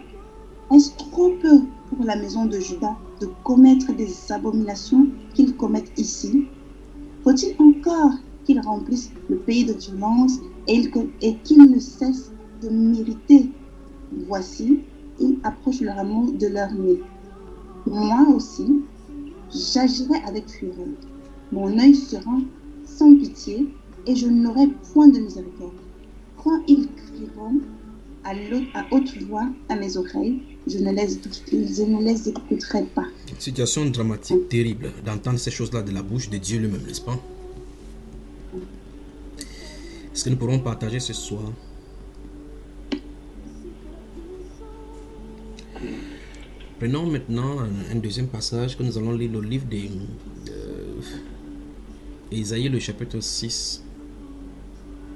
est-ce trop peu pour la maison de Juda de commettre des abominations qu'ils commettent ici? Faut-il encore qu'ils remplissent le pays de violence et qu'ils ne cessent de m'irriter? Voici, ils approchent leur amour de leur nez. Moi aussi, j'agirai avec fureur. Mon œil sera sans pitié et je n'aurai point de miséricorde. Quand ils crieront à haute voix à mes oreilles, je ne les écouterai pas. Situation dramatique, terrible, d'entendre ces choses-là de la bouche de Dieu lui-même, n'est-ce pas? Est-ce que nous pourrons partager ce soir? Prenons maintenant un deuxième passage que nous allons lire, le livre d'Ésaïe, le chapitre 6.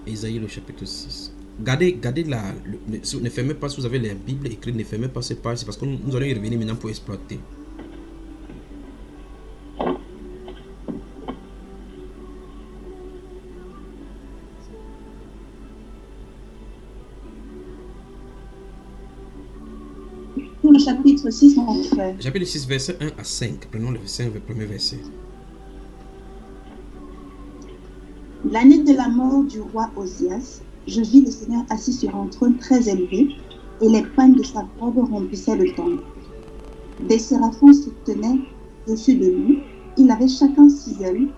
Ésaïe, le chapitre 6. Gardez ne fermez pas si vous avez les Bibles écrites, ne fermez pas ces pages, c'est parce que nous allons y revenir maintenant pour exploiter. Le chapitre 6, mon frère. Chapitre 6, verset 1 à 5. Prenons le premier verset. L'année de la mort du roi Osias, je vis le Seigneur assis sur un trône très élevé, et les pagnes de sa robe remplissaient le temple. Des séraphins se tenaient dessus de lui. Il avait chacun 6 ailes,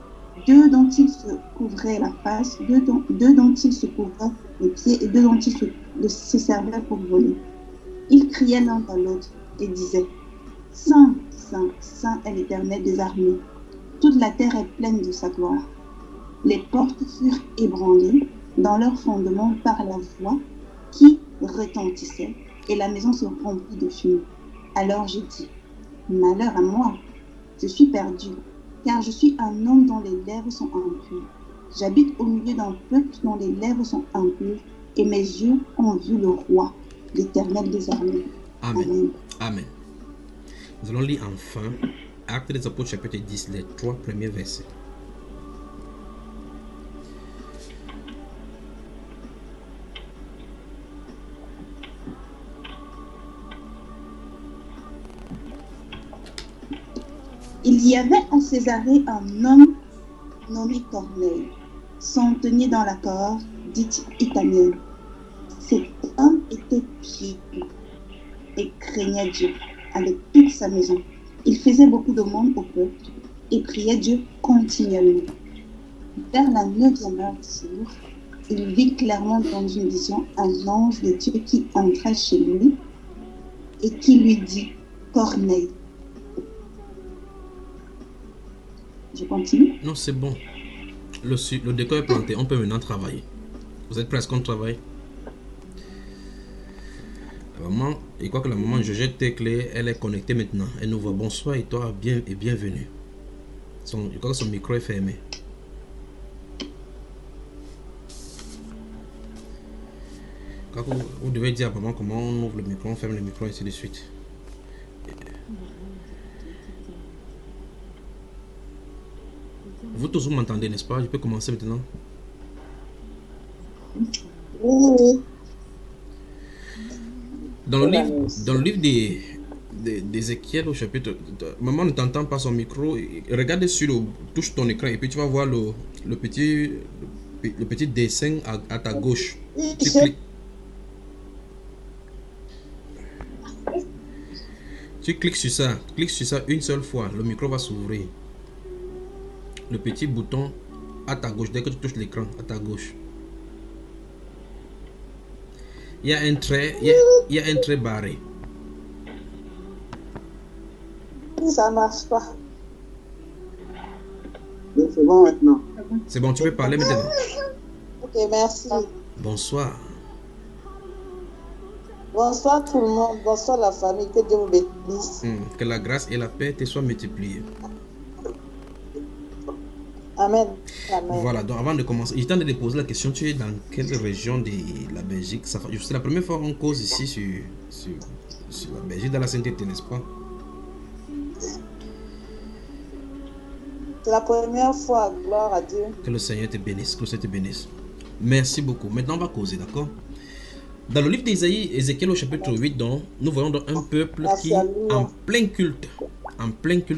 2 dont il se couvrait la face, 2 dont il se couvrait les pieds, et 2 dont il se servait pour voler. Ils criaient l'un à l'autre et disaient, Saint, Saint, Saint est l'Éternel des armées. Toute la terre est pleine de sa gloire. Les portes furent ébranlées dans leur fondement par la voix qui retentissait, et la maison se remplit de fumée. Alors j'ai dit, malheur à moi, je suis perdu, car je suis un homme dont les lèvres sont impures. J'habite au milieu d'un peuple dont les lèvres sont impures, et mes yeux ont vu le roi, l'Éternel des armées. Amen. Amen. Amen. Nous allons lire enfin Actes des Apôtres chapitre 10, les 3 premiers versets. Il y avait à Césarée un homme nommé Corneille, centenier dans la cohorte dite italienne. Cet homme était pieux et craignait Dieu avec toute sa maison. Il faisait beaucoup de monde au peuple et priait Dieu continuellement. Vers la 9e heure du jour, il vit clairement dans une vision un ange de Dieu qui entra chez lui et qui lui dit, Corneille. Je continue? Non, c'est bon. Le décor est planté. On peut maintenant travailler. Vous êtes prêts à ce qu'on travaille? La maman, je crois que la maman Georgette Teclé, elle est connectée maintenant. Elle nous voit. Bonsoir et toi, bienvenue. Je crois que son micro est fermé. Vous devez dire à maman comment on ouvre le micro, on ferme le micro et ainsi de suite. Vous tous, vous m'entendez, n'est-ce pas? Je peux commencer maintenant? Oui. Dans le livre d'Ézéchiel au chapitre... Maman ne t'entend pas son micro. Regarde touche ton écran et puis tu vas voir le petit dessin à ta gauche. Tu cliques. Tu cliques sur ça. Clique sur ça une seule fois. Le micro va s'ouvrir. Le petit bouton à ta gauche, dès que tu touches l'écran, à ta gauche. Il y a un trait, il y a un trait barré. Ça marche pas. C'est bon maintenant. C'est bon, tu peux parler maintenant. Ok, merci. Bonsoir. Bonsoir tout le monde. Bonsoir la famille. Que Dieu vous bénisse. Que la grâce et la paix te soient multipliées. Amen. Amen. Voilà, donc avant de commencer, j'étais en train de poser la question, tu es dans quelle région de la Belgique? C'est la première fois qu'on cause ici sur la Belgique, dans la sainteté, n'est-ce pas? C'est la première fois, gloire à Dieu. Que le Seigneur te bénisse, que le Seigneur te bénisse. Merci beaucoup. Maintenant, on va causer, d'accord? Dans le livre d'Ésaïe, Ézéchiel au chapitre 8, donc, nous voyons donc un peuple qui est en plein culte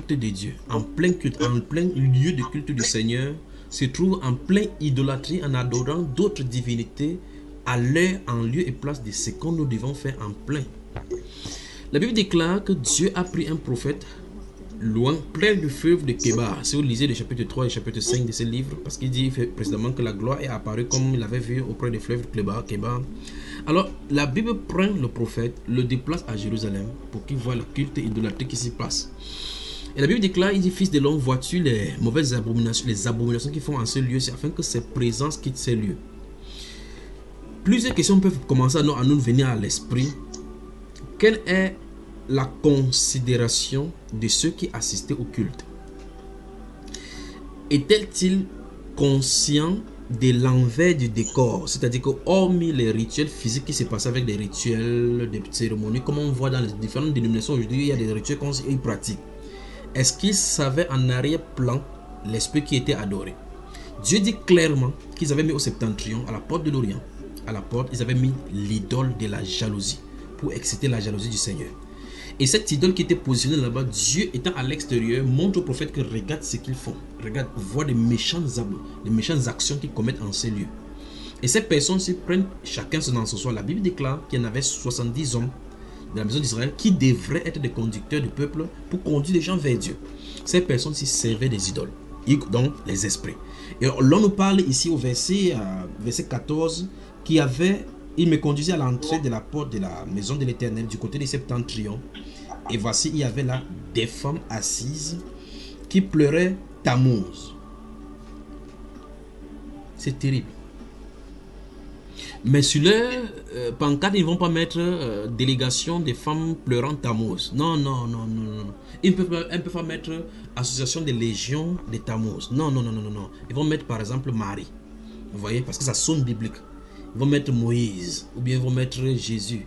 de Dieu, en plein culte, en plein lieu de culte du Seigneur, se trouve en plein idolâtrie en adorant d'autres divinités à l'heure, en lieu et place de ce que nous devons faire en plein. La Bible déclare que Dieu a pris un prophète loin, près du fleuve de Kébar. Si vous lisez le chapitre 3 et le chapitre 5 de ce livre, parce qu'il dit précédemment que la gloire est apparue comme il avait vu auprès du fleuve de Kébar. Alors, la Bible prend le prophète, le déplace à Jérusalem pour qu'il voit le culte idolâtrique qui s'y passe. Et la Bible déclare, il dit, fils de l'homme, vois-tu les mauvaises abominations, les abominations qu'ils font en ce lieu, c'est afin que ces présences quittent ces lieux. Plusieurs questions peuvent commencer à nous venir à l'esprit. Quelle est la considération de ceux qui assistaient au culte? Est-elle-t-il conscient de l'envers du décor? C'est-à-dire que hormis les rituels physiques qui se passent avec des rituels, des cérémonies, comme on voit dans les différentes dénominations aujourd'hui, il y a des rituels qu'ils pratiquent. Est-ce qu'ils savaient en arrière-plan l'esprit qui était adoré? Dieu dit clairement qu'ils avaient mis au septentrion, à la porte de l'Orient, à la porte, ils avaient mis l'idole de la jalousie pour exciter la jalousie du Seigneur. Et cette idole qui était positionnée là-bas, Dieu étant à l'extérieur, montre au prophète que regarde ce qu'ils font. Regarde, voit des méchantes actions qu'ils commettent en ces lieux. Et ces personnes s'y prennent chacun dans son soi. La Bible déclare qu'il y en avait 70 hommes de la maison d'Israël qui devraient être des conducteurs du peuple pour conduire les gens vers Dieu. Ces personnes s'y servaient des idoles, donc les esprits. Et l'on nous parle ici au verset 14 qui avait... Il me conduisait à l'entrée de la porte de la maison de l'Éternel du côté du septentrion. Et voici, il y avait là des femmes assises qui pleuraient Tammuz. C'est terrible. Mais sur leur pancarte, ils ne vont pas mettre délégation des femmes pleurant Tammuz. Non. Ils ne peuvent pas mettre association des légions de Tammuz. Non. Ils vont mettre par exemple Marie. Vous voyez, parce que ça sonne biblique. Ils vont mettre Moïse, ou bien ils vont mettre Jésus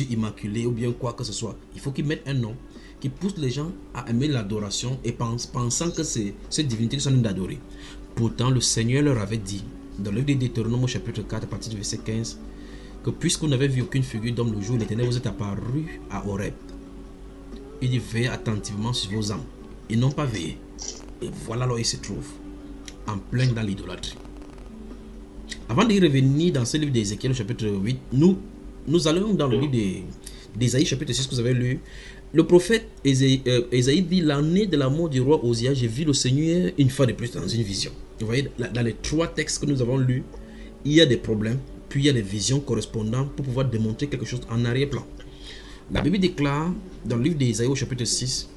immaculé, ou bien quoi que ce soit. Il faut qu'ils mettent un nom qui pousse les gens à aimer l'adoration et pensant que c'est cette divinité qui sont d'adorer. Pourtant, le Seigneur leur avait dit, dans le livre de Deutéronome au chapitre 4, à partir du verset 15, que puisqu'on n'avait vu aucune figure d'homme le jour où l'Éternel vous est apparu à Horeb, il dit, veillez attentivement sur vos âmes. Ils n'ont pas veillé. Et voilà là où ils se trouvent, en plein dans l'idolâtrie. Avant d'y revenir dans ce livre d'Ézéchiel, chapitre 8, nous allons dans le livre d'Ésaïe, chapitre 6, que vous avez lu. Le prophète Ésaïe dit, l'année de la mort du roi Osia, j'ai vu le Seigneur une fois de plus dans une vision. Vous voyez, dans les trois textes que nous avons lus, il y a des problèmes, puis il y a des visions correspondantes pour pouvoir démontrer quelque chose en arrière-plan. La Bible déclare, dans le livre d'Ésaïe, chapitre 6,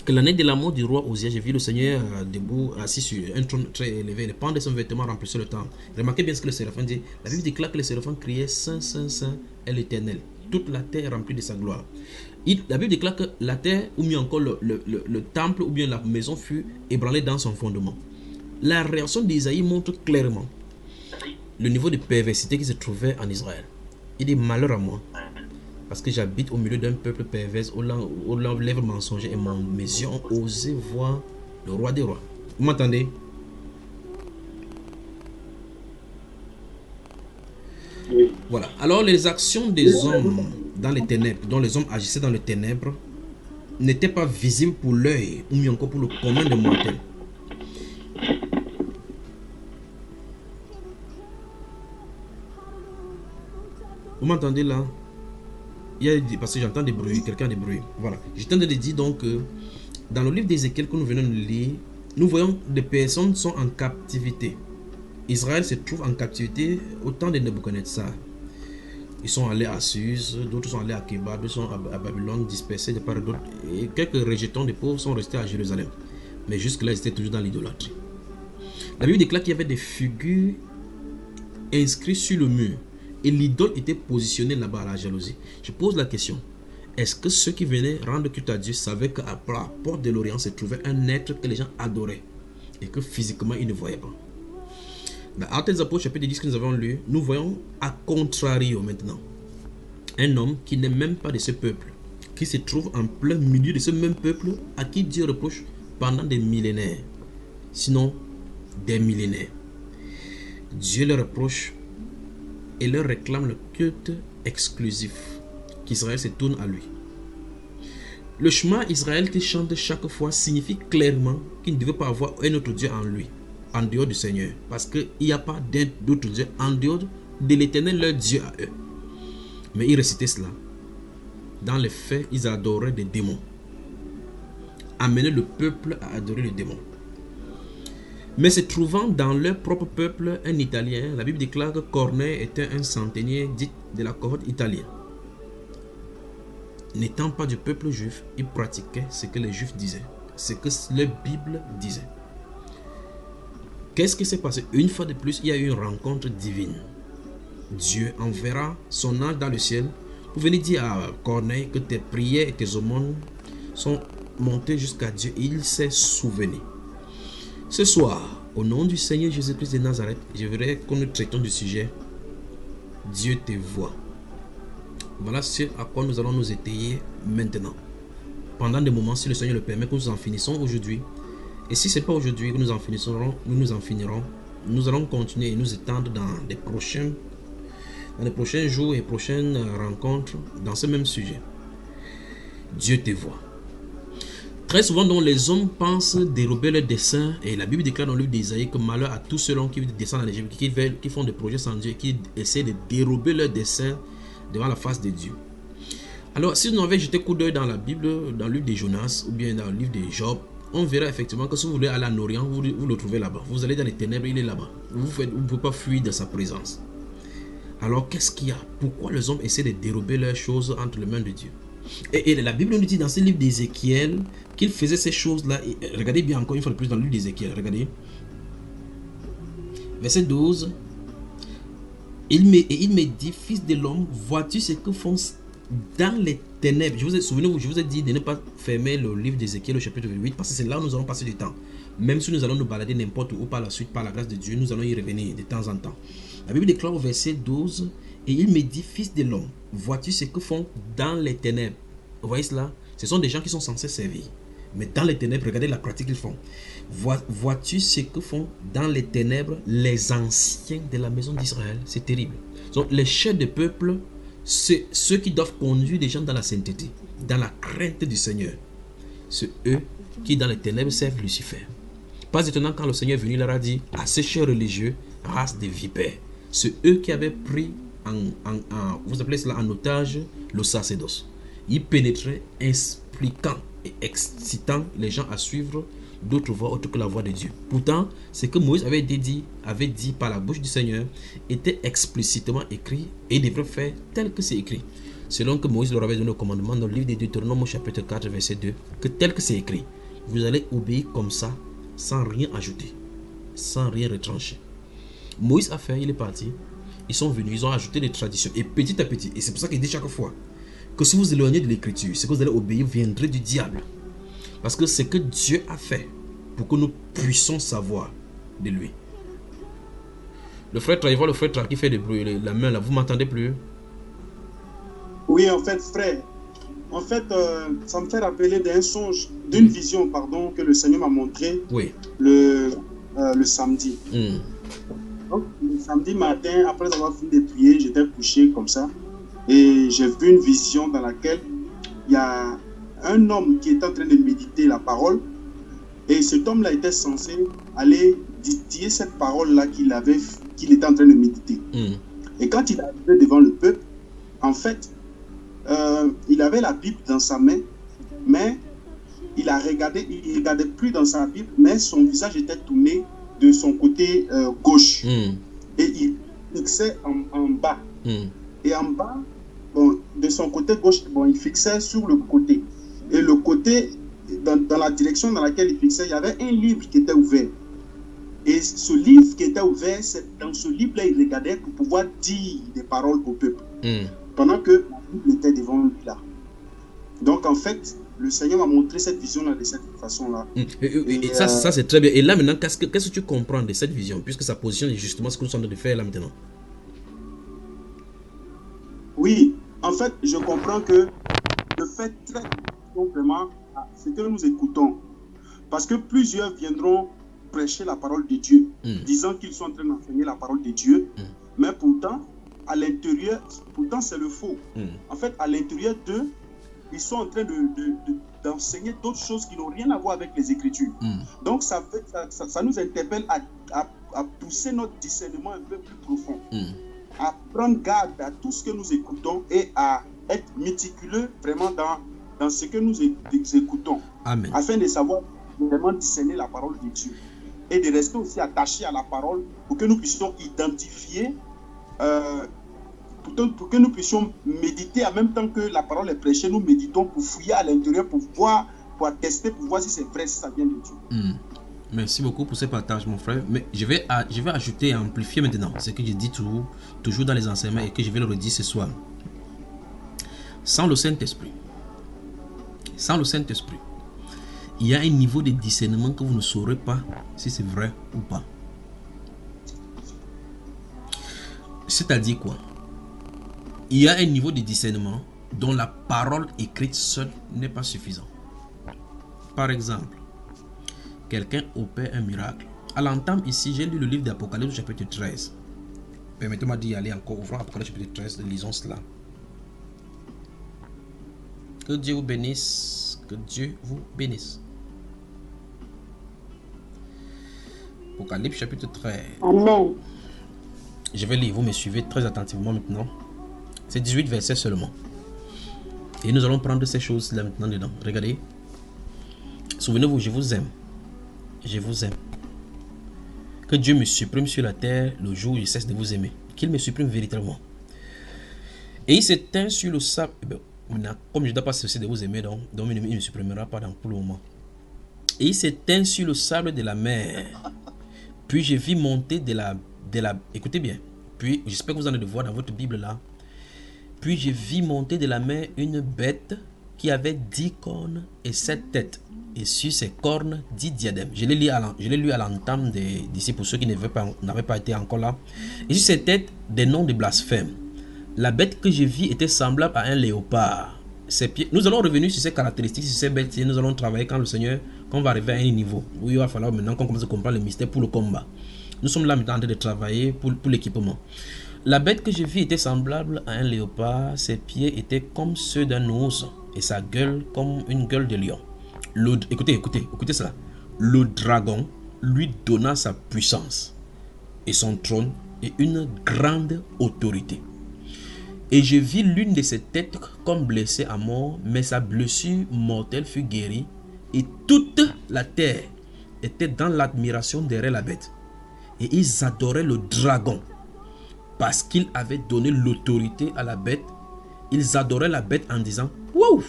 que l'année de la mort du roi Osia, j'ai vu le Seigneur debout, assis sur un trône très élevé, les pans de son vêtement remplissaient le temple. Remarquez bien ce que le séraphin dit. La Bible déclare que les séraphins criaient Saint, Saint, Saint est l'Éternel. Toute la terre est remplie de sa gloire. La Bible déclare que la terre, ou bien encore le temple, ou bien la maison fut ébranlée dans son fondement. La réaction d'Ésaïe montre clairement le niveau de perversité qui se trouvait en Israël. Il dit, malheur à moi, parce que j'habite au milieu d'un peuple pervers, aux lèvres mensongères, et mes yeux ont osé voir le roi des rois. Vous m'entendez? Oui. Voilà. Alors les actions des hommes dans les ténèbres, dont les hommes agissaient dans les ténèbres, n'étaient pas visibles pour l'œil, ou mieux encore pour le commun des mortels. Vous m'entendez là? Parce que j'entends des bruits, quelqu'un des bruits. Voilà. J'étais en train de dire donc que dans le livre d'Ézéchiel que nous venons de lire, nous voyons des personnes sont en captivité. Israël se trouve en captivité au temps de Nebuchadnezzar. Ils sont allés à Suse, d'autres sont allés à Kébar, d'autres sont à Babylone, dispersés de part et d'autre. Et quelques rejetons de pauvres sont restés à Jérusalem. Mais jusque-là, ils étaient toujours dans l'idolâtrie. La Bible déclare qu'il y avait des figures inscrites sur le mur. Et l'idole était positionnée là-bas à la jalousie. Je pose la question. Est-ce que ceux qui venaient rendre culte à Dieu savaient qu'à la porte de l'Orient se trouvait un être que les gens adoraient et que physiquement ils ne voyaient pas? Dans Actes des Apôtres, chapitre 10 que nous avons lu, nous voyons à contrario maintenant un homme qui n'est même pas de ce peuple, qui se trouve en plein milieu de ce même peuple à qui Dieu reproche pendant des millénaires sinon des millénaires. Dieu leur reproche et leur réclame le culte exclusif, qu'Israël se tourne à lui. Le chemin Israël qui chante chaque fois signifie clairement qu'il ne devait pas avoir un autre Dieu en lui, en dehors du Seigneur, parce qu'il n'y a pas d'autre Dieu en dehors de l'Éternel, leur Dieu à eux. Mais ils récitaient cela. Dans les faits, ils adoraient des démons. Amenaient le peuple à adorer les démons. Mais se trouvant dans leur propre peuple un Italien, la Bible déclare que Corneille était un centenier dit de la cohorte italienne. N'étant pas du peuple juif, il pratiquait ce que les juifs disaient, ce que leur Bible disait. Qu'est-ce qui s'est passé? Une fois de plus, il y a eu une rencontre divine. Dieu enverra son ange dans le ciel pour venir dire à Corneille que tes prières et tes aumônes sont montées jusqu'à Dieu. Il s'est souvenu. Ce soir, au nom du Seigneur Jésus-Christ de Nazareth, je voudrais que nous traitons du sujet Dieu te voit. Voilà ce à quoi nous allons nous étayer maintenant. Pendant des moments, si le Seigneur le permet, que nous en finissons aujourd'hui. Et si ce n'est pas aujourd'hui que nous en finirons, nous allons continuer et nous étendre dans les prochains jours et prochaines rencontres dans ce même sujet. Dieu te voit. Très souvent, donc, les hommes pensent dérober leurs desseins, et la Bible déclare dans le livre d'Ésaïe que malheur à tous ceux qui descendent en Égypte, qui font des projets sans Dieu, qui essaient de dérober leurs desseins devant la face de Dieu. Alors, si vous avez jeté coup d'œil dans la Bible, dans le livre de Jonas ou bien dans le livre de Job, on verra effectivement que si vous voulez aller en Orient, vous le trouvez là-bas. Vous allez dans les ténèbres, il est là-bas. Vous ne pouvez pas fuir de sa présence. Alors, qu'est-ce qu'il y a? Pourquoi les hommes essaient de dérober leurs choses entre les mains de Dieu? Et la Bible nous dit dans ce livre d'Ézéchiel qu'il faisait ces choses-là. Regardez bien encore une fois de plus dans le livre d'Ézéchiel. Regardez. Verset 12. Il me dit, fils de l'homme, vois-tu ce que font dans les ténèbres? Souvenez-vous, je vous ai dit de ne pas fermer le livre d'Ézéchiel au chapitre 8 parce que c'est là où nous allons passer du temps. Même si nous allons nous balader n'importe où par la suite, par la grâce de Dieu, nous allons y revenir de temps en temps. La Bible déclare au verset 12. Et il me dit, fils de l'homme, vois-tu ce que font dans les ténèbres? Vous voyez cela? Ce sont des gens qui sont censés servir. Mais dans les ténèbres, regardez la pratique qu'ils font. Vois-tu ce que font dans les ténèbres les anciens de la maison d'Israël? C'est terrible. Donc les chefs de peuple, c'est ceux qui doivent conduire les gens dans la sainteté, dans la crainte du Seigneur. C'est eux qui dans les ténèbres servent Lucifer. Pas étonnant quand le Seigneur est venu, il leur a dit, à ces chefs religieux, race de vipères. C'est eux qui avaient pris vous appelez cela en otage le sacerdoce. Il pénétrait, expliquant et excitant les gens à suivre d'autres voies autres que la voie de Dieu. Pourtant, ce que Moïse avait dit par la bouche du Seigneur était explicitement écrit et devrait faire tel que c'est écrit. Selon que Moïse leur avait donné au commandement dans le livre de Deutéronome au chapitre 4 verset 2, que tel que c'est écrit, vous allez obéir comme ça, sans rien ajouter, sans rien retrancher. Moïse a fait, il est parti. Ils sont venus, ils ont ajouté des traditions. Et petit à petit, et c'est pour ça qu'il dit chaque fois que si vous éloignez de l'écriture, ce que vous allez obéir viendrait du diable. Parce que c'est que Dieu a fait pour que nous puissions savoir de lui. Le frère Traïva, le frère Tra qui fait des bruits, la main là, vous m'entendez plus? Oui, en fait, frère. En fait, ça me fait rappeler d'un songe, d'une vision, pardon, que le Seigneur m'a montré le samedi. Donc, le samedi matin, après avoir fini de prier, j'étais couché comme ça. Et j'ai vu une vision dans laquelle il y a un homme qui est en train de méditer la parole. Et cet homme-là était censé aller distiller cette parole-là qu'il était en train de méditer. Et quand il est arrivé devant le peuple, en fait, il avait la Bible dans sa main, mais il regardait plus dans sa Bible, mais son visage était tourné de son côté gauche. Et il fixait en bas. Et en bas, bon, de son côté gauche, bon, il fixait sur le côté. Et le côté, dans la direction dans laquelle il fixait, il y avait un livre qui était ouvert. Et ce livre qui était ouvert, c'est dans ce livre-là, il regardait pour pouvoir dire des paroles au peuple. Pendant que la Bible était devant lui là. Donc en fait, le Seigneur m'a montré cette vision-là de cette façon-là. Et ça c'est très bien. Et là maintenant, qu'est-ce que tu comprends de cette vision? Puisque sa position est justement ce que nous sommes en train de faire là maintenant. Oui, en fait, je comprends que le fait très simplement, c'est que nous écoutons. Parce que plusieurs viendront prêcher la parole de Dieu, disant qu'ils sont en train d'enseigner la parole de Dieu, mais pourtant, à l'intérieur, pourtant c'est le faux. En fait, à l'intérieur d'eux, ils sont en train d'enseigner d'autres choses qui n'ont rien à voir avec les Écritures. Donc, ça nous interpelle à pousser notre discernement un peu plus profond, à prendre garde à tout ce que nous écoutons et à être méticuleux vraiment dans ce que nous écoutons. Amen. Afin de savoir vraiment discerner la parole de Dieu et de rester aussi attaché à la parole pour que nous puissions identifier, pour que nous puissions méditer en même temps que la parole est prêchée. Nous méditons pour fouiller à l'intérieur, pour voir, pour attester, pour voir si c'est vrai, si ça vient de Dieu. Merci beaucoup pour ce partage, mon frère. Mais je vais ajouter et amplifier maintenant ce que je dis toujours dans les enseignements et que je vais le redire ce soir. Sans le Saint-Esprit, il y a un niveau de discernement que vous ne saurez pas si c'est vrai ou pas. C'est-à-dire quoi? Il y a un niveau de discernement dont la parole écrite seule n'est pas suffisante. Par exemple, quelqu'un opère un miracle. À l'entame ici, j'ai lu le livre d'Apocalypse chapitre 13. Permettez-moi d'y aller encore. Ouvrons Apocalypse chapitre 13, lisons cela. Que Dieu vous bénisse. Que Dieu vous bénisse. Apocalypse chapitre 13. Amen. Je vais lire, vous me suivez très attentivement maintenant. C'est 18 versets seulement. Et nous allons prendre ces choses-là maintenant dedans. Regardez. Souvenez-vous, je vous aime. Je vous aime. Que Dieu me supprime sur la terre le jour où je cesse de vous aimer. Qu'il me supprime véritablement. Et il s'éteint sur le sable. Comme je ne dois pas cesser de vous aimer, donc il ne me supprimera pas pour le moment. Et il s'éteint sur le sable de la mer. Puis je vis monter de la écoutez bien. Puis, j'espère que vous en avez de voir dans votre Bible là. Puis je vis monter de la mer une bête qui avait 10 cornes et 7 têtes. Et sur ses cornes 10 diadèmes. Je l'ai lu à l'entame d'ici pour ceux qui n'avaient pas été encore là. Et sur ses têtes des noms de blasphème. La bête que je vis était semblable à un léopard. Ses pieds. Nous allons revenir sur ces caractéristiques, sur ces bêtes. Et nous allons travailler quand le Seigneur, quand on va arriver à un niveau où il va falloir maintenant qu'on commence à comprendre le mystère pour le combat. Nous sommes là maintenant en train de travailler pour l'équipement. La bête que je vis était semblable à un léopard. Ses pieds étaient comme ceux d'un ours et sa gueule comme une gueule de lion. Écoutez cela. Le dragon lui donna sa puissance et son trône et une grande autorité. Et je vis l'une de ses têtes comme blessée à mort, mais sa blessure mortelle fut guérie, et toute la terre était dans l'admiration derrière la bête. Et ils adoraient le dragon, parce qu'il avait donné l'autorité à la bête. Ils adoraient la bête en disant, wow,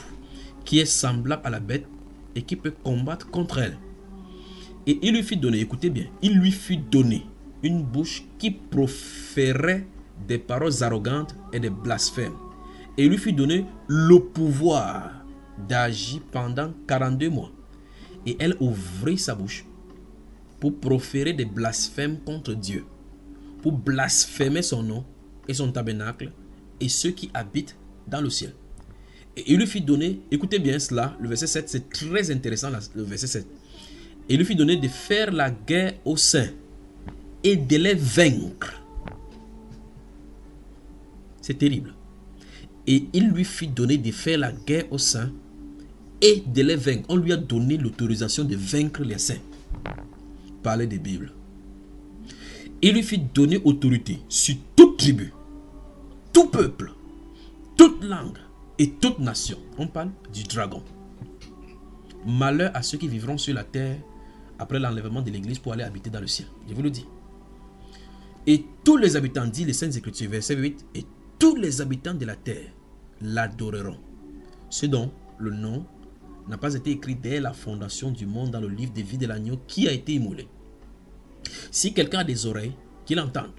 qui est semblable à la bête et qui peut combattre contre elle. Et il lui fit donner, écoutez bien, il lui fit donner une bouche qui proférait des paroles arrogantes et des blasphèmes. Et il lui fit donner le pouvoir d'agir pendant 42 mois. Et elle ouvrit sa bouche pour proférer des blasphèmes contre Dieu, pour blasphémer son nom et son tabernacle et ceux qui habitent dans le ciel. Et il lui fit donner, écoutez bien cela, le verset 7, c'est très intéressant le verset 7. Et il lui fit donner de faire la guerre aux saints et de les vaincre. C'est terrible. Et il lui fit donner de faire la guerre aux saints et de les vaincre. On lui a donné l'autorisation de vaincre les saints. Parler de Bible. Il lui fit donner autorité sur toute tribu, tout peuple, toute langue et toute nation. On parle du dragon. Malheur à ceux qui vivront sur la terre après l'enlèvement de l'église pour aller habiter dans le ciel. Je vous le dis. Et tous les habitants, dit les Saintes Écritures, verset 8, et tous les habitants de la terre l'adoreront. Ce dont le nom n'a pas été écrit dès la fondation du monde dans le livre de vie de l'agneau qui a été immolé. Si quelqu'un a des oreilles, qu'il entende.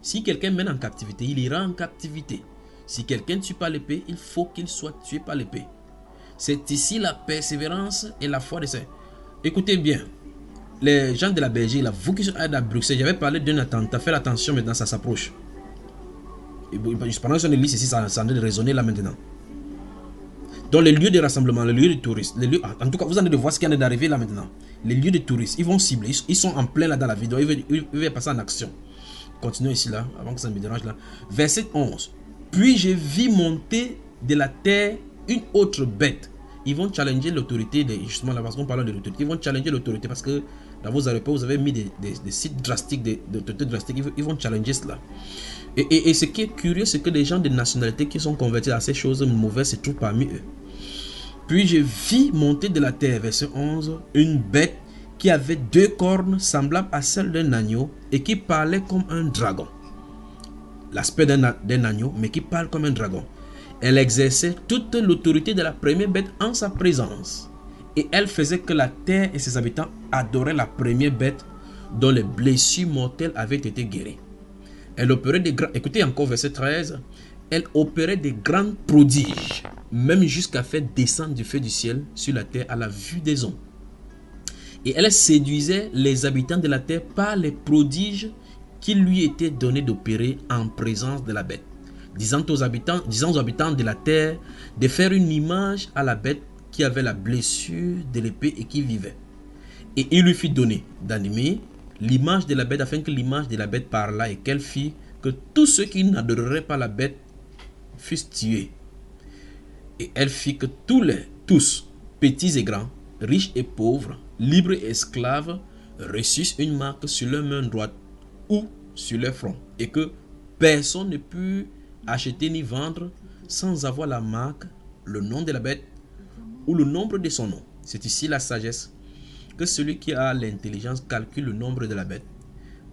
Si quelqu'un mène en captivité, il ira en captivité. Si quelqu'un ne tue pas l'épée, il faut qu'il soit tué par l'épée. C'est ici la persévérance et la foi des saints. Écoutez bien, les gens de la Belgique, là, vous qui êtes à Bruxelles, j'avais parlé d'un attentat. Faites attention maintenant, ça s'approche. Pendant que je lis ici, ça est en train de résonner là maintenant. Dans les lieux de rassemblement, les lieux de touristes, en tout cas, vous en allez de voir ce qui est d'arriver là maintenant. Les lieux de touristes, ils vont cibler, ils sont en plein là dans la vidéo, ils veulent passer en action. Continuons ici là, avant que ça me dérange là. Verset 11. Puis je vis monter de la terre une autre bête. Ils vont challenger l'autorité, justement là, parce qu'on parle de l'autorité, ils vont challenger l'autorité parce que dans vos aéroports, vous avez mis des sites drastiques, d'autorités drastiques, ils vont challenger cela. Et ce qui est curieux, c'est que les gens de nationalité qui sont convertis à ces choses mauvaises se trouvent parmi eux. Puis je vis monter de la terre, verset 11, une bête qui avait 2 cornes semblables à celles d'un agneau et qui parlait comme un dragon. L'aspect d'un agneau, mais qui parle comme un dragon. Elle exerçait toute l'autorité de la première bête en sa présence. Et elle faisait que la terre et ses habitants adoraient la première bête dont les blessures mortelles avaient été guéries. Elle opérait des grands... Écoutez encore verset 13. Elle opérait des grands prodiges, même jusqu'à faire descendre du feu du ciel sur la terre à la vue des hommes. Et elle séduisait les habitants de la terre par les prodiges qui lui étaient donnés d'opérer en présence de la bête, disant aux habitants de la terre de faire une image à la bête qui avait la blessure de l'épée et qui vivait. Et il lui fit donner d'animer l'image de la bête afin que l'image de la bête parlât et qu'elle fit que tous ceux qui n'adoreraient pas la bête fussent tués. Et elle fit que tous, petits et grands, riches et pauvres, libres et esclaves, reçussent une marque sur leur main droite ou sur leur front, et que personne ne put acheter ni vendre sans avoir la marque, le nom de la bête ou le nombre de son nom. C'est ici la sagesse, que celui qui a l'intelligence calcule le nombre de la bête,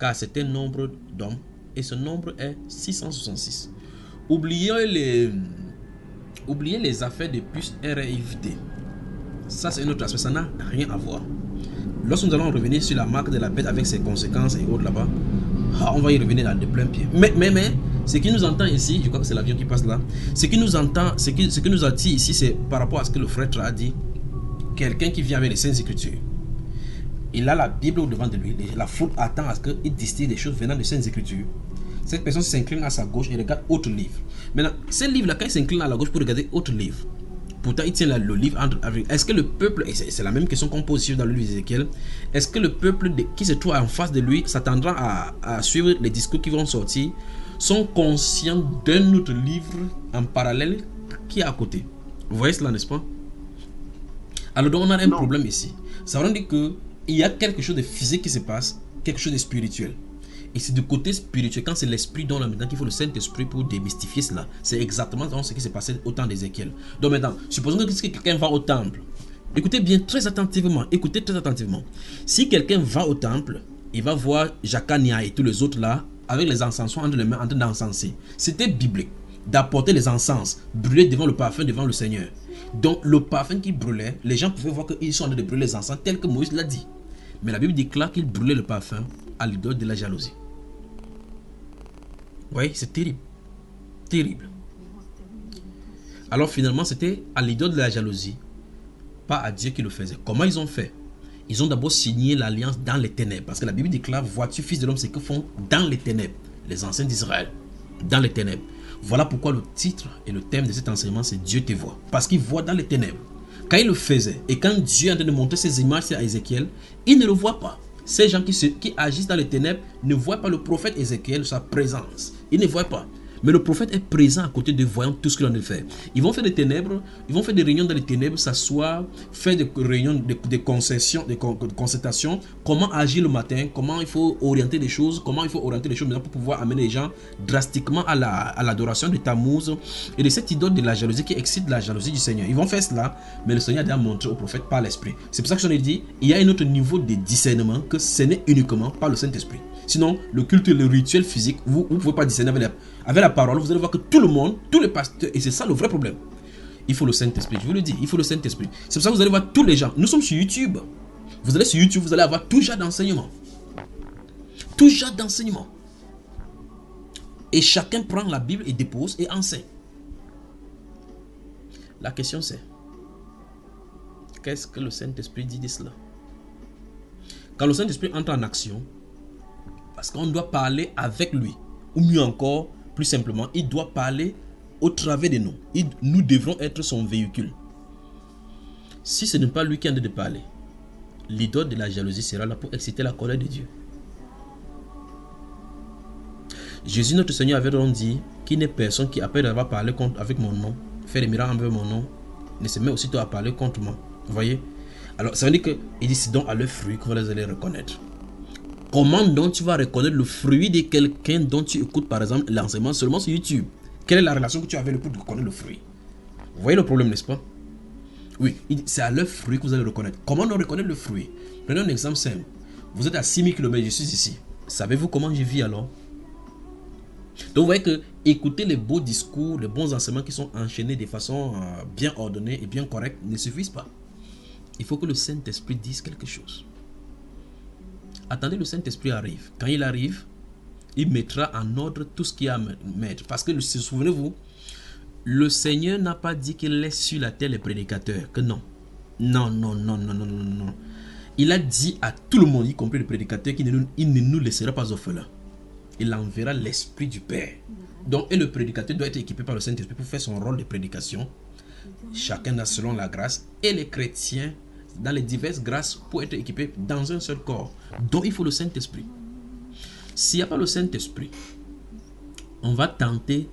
car c'est un nombre d'hommes et ce nombre est 666. Oubliez les affaires de puces RIVD. Ça c'est un autre aspect, ça n'a rien à voir. Lorsque nous allons revenir sur la marque de la bête avec ses conséquences et autres là-bas, on va y revenir de plein pied. Mais ce qui nous entend ici, je crois que c'est l'avion qui passe là, ce qui nous attire ici, c'est par rapport à ce que le frère a dit. Quelqu'un qui vient avec les Saintes Écritures, il a la Bible au devant de lui, la foule attend à ce qu'il distille des choses venant de Saintes Écritures. Cette personne s'incline à sa gauche et regarde autre livre. Maintenant, ce livre-là, quand il s'incline à la gauche pour regarder autre livre, pourtant il tient le livre entre... Est-ce que le peuple, et c'est la même question qu'on pose dans le livre d'Ézéchiel, est-ce que le peuple qui se trouve en face de lui s'attendra à suivre les discours qui vont sortir, sont conscients d'un autre livre en parallèle qui est à côté? Vous voyez cela, n'est-ce pas? Alors donc on a un problème ici. Ça veut dire qu'il y a quelque chose de physique qui se passe, quelque chose de spirituel. Et c'est du côté spirituel, quand c'est l'esprit dans maintenant qu'il faut le Saint-Esprit pour démystifier cela. C'est exactement ce qui s'est passé au temps d'Ézéchiel. Donc maintenant, supposons que quelqu'un va au temple. Écoutez bien très attentivement. Écoutez très attentivement. Si quelqu'un va au temple, il va voir Jacania et tous les autres là, avec les encensons entre les mains en train d'encenser. C'était biblique d'apporter les encens, brûler devant le parfum, devant le Seigneur. Donc le parfum qui brûlait, les gens pouvaient voir qu'ils sont en train de brûler les encens tel que Moïse l'a dit. Mais la Bible déclare qu'il brûlait le parfum à l'idole de la jalousie. Oui, c'est terrible. Terrible. Alors finalement, c'était à l'idole de la jalousie, pas à Dieu qui le faisait. Comment ils ont fait? Ils ont d'abord signé l'alliance dans les ténèbres. Parce que la Bible déclare, vois-tu, fils de l'homme, c'est que font dans les ténèbres les anciens d'Israël. Dans les ténèbres. Voilà pourquoi le titre et le thème de cet enseignement, c'est Dieu te voit. Parce qu'il voit dans les ténèbres. Quand il le faisait, et quand Dieu est en train de montrer ces images à Ézéchiel, il ne le voit pas. Ces gens qui agissent dans les ténèbres ne voient pas le prophète Ézéchiel, sa présence. Ils ne voient pas. Mais le prophète est présent à côté de voyant tout ce qu'il en a fait. Ils vont faire des ténèbres, ils vont faire des réunions dans les ténèbres, s'asseoir, faire des réunions de concessions, de concertations, comment agir le matin, comment il faut orienter les choses, comment il faut orienter les choses maintenant pour pouvoir amener les gens drastiquement à l'adoration de Tammuz et de cette idole de la jalousie qui excite la jalousie du Seigneur. Ils vont faire cela, mais le Seigneur a déjà montré au prophète par l'Esprit. C'est pour ça que j'en ai dit, il y a un autre niveau de discernement que ce n'est uniquement par le Saint-Esprit. Sinon, le culte et le rituel physique, vous ne pouvez pas discerner avec la parole. Vous allez voir que tout le monde, tous les pasteurs, et c'est ça le vrai problème. Il faut le Saint-Esprit, je vous le dis, il faut le Saint-Esprit. C'est pour ça que vous allez voir tous les gens. Nous sommes sur YouTube. Vous allez sur YouTube, vous allez avoir tout genre d'enseignement. Tout genre d'enseignement. Et chacun prend la Bible et dépose et enseigne. La question c'est, qu'est-ce que le Saint-Esprit dit de cela? Quand le Saint-Esprit entre en action, parce qu'on doit parler avec lui, ou mieux encore, plus simplement, il doit parler au travers de nous. Nous devrons être son véhicule. Si ce n'est pas lui qui est en train de parler, l'idole de la jalousie sera là pour exciter la colère de Dieu. Jésus notre Seigneur avait donc dit qu'il n'est personne qui, après avoir parlé avec mon nom, fait des miracles avec mon nom, ne se met aussitôt à parler contre moi. Vous voyez? Alors ça veut dire qu'il dit c'est donc à leur fruit que vous allez reconnaître. Comment donc tu vas reconnaître le fruit de quelqu'un dont tu écoutes par exemple l'enseignement seulement sur YouTube? Quelle est la relation que tu as avec le pour reconnaître le fruit? Vous voyez le problème, n'est-ce pas? Oui, c'est à leur fruit que vous allez reconnaître. Comment on reconnaît le fruit? Prenons un exemple simple. Vous êtes à 6000 km, je suis ici. Savez-vous comment je vis alors? Donc vous voyez que écouter les beaux discours, les bons enseignements qui sont enchaînés de façon bien ordonnée et bien correcte ne suffisent pas. Il faut que le Saint-Esprit dise quelque chose. Attendez, le Saint-Esprit arrive. Quand il arrive, il mettra en ordre tout ce qu'il y a à mettre. Parce que, souvenez-vous, le Seigneur n'a pas dit qu'il laisse sur la terre les prédicateurs. Que non. Non. Il a dit à tout le monde, y compris les prédicateurs, qu'il ne nous laissera pas orphelins. Il enverra l'Esprit du Père. Donc, et le prédicateur doit être équipé par le Saint-Esprit pour faire son rôle de prédication. Chacun a selon la grâce. Et les chrétiens, dans les diverses grâces, pour être équipés dans un seul corps. Donc, il faut le Saint-Esprit. S'il n'y a pas le Saint-Esprit, on va tenter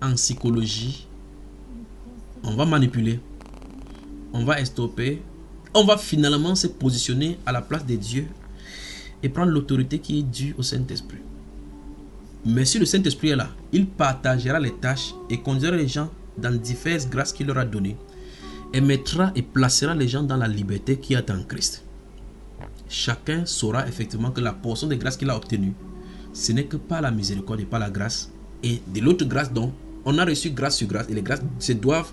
en psychologie, on va manipuler, on va estopper, on va finalement se positionner à la place de Dieu et prendre l'autorité qui est due au Saint-Esprit. Mais si le Saint-Esprit est là, il partagera les tâches et conduira les gens dans diverses grâces qu'il leur a données et mettra et placera les gens dans la liberté qu'il y a en Christ. Chacun saura effectivement que la portion de grâce qu'il a obtenue, ce n'est que par la miséricorde et par la grâce et de l'autre grâce dont on a reçu grâce sur grâce et les grâces se doivent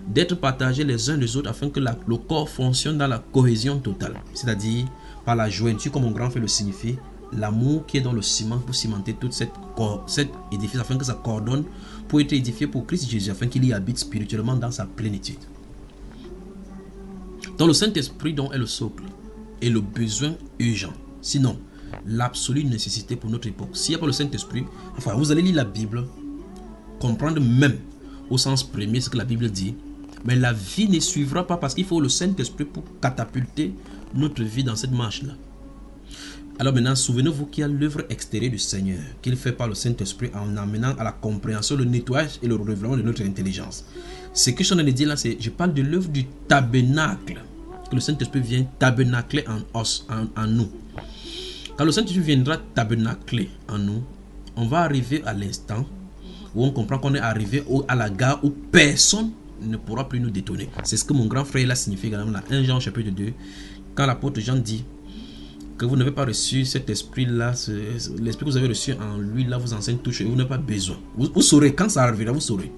d'être partagées les uns les autres afin que le corps fonctionne dans la cohésion totale, c'est-à-dire par la jointure comme mon grand frère le signifie, l'amour qui est dans le ciment pour cimenter toute cette édifice afin que ça coordonne pour être édifié pour Christ Jésus afin qu'il y habite spirituellement dans sa plénitude. Donc le Saint-Esprit dont est le socle et le besoin urgent, sinon l'absolue nécessité pour notre époque. S'il n'y a pas le Saint-Esprit, enfin vous allez lire la Bible, comprendre même au sens premier ce que la Bible dit, mais la vie ne suivra pas parce qu'il faut le Saint-Esprit pour catapulter notre vie dans cette marche-là. Alors maintenant, souvenez-vous qu'il y a l'œuvre extérieure du Seigneur qu'il fait par le Saint-Esprit en amenant à la compréhension, le nettoyage et le révèlement de notre intelligence. Ce que je suis en train de dire là, c'est je parle de l'œuvre du tabernacle, que le Saint-Esprit vient tabernacler en nous. Quand le Saint-Esprit viendra tabernacler en nous, on va arriver à l'instant où on comprend qu'on est arrivé à la gare où personne ne pourra plus nous détonner. C'est ce que mon grand frère a signifié également dans 1 Jean chapitre 2, quand l'apôtre Jean dit que vous n'avez pas reçu cet esprit-là, l'esprit que vous avez reçu en lui, là vous enseigne tout, et vous n'avez pas besoin. Vous saurez, quand ça arrivera, vous saurez.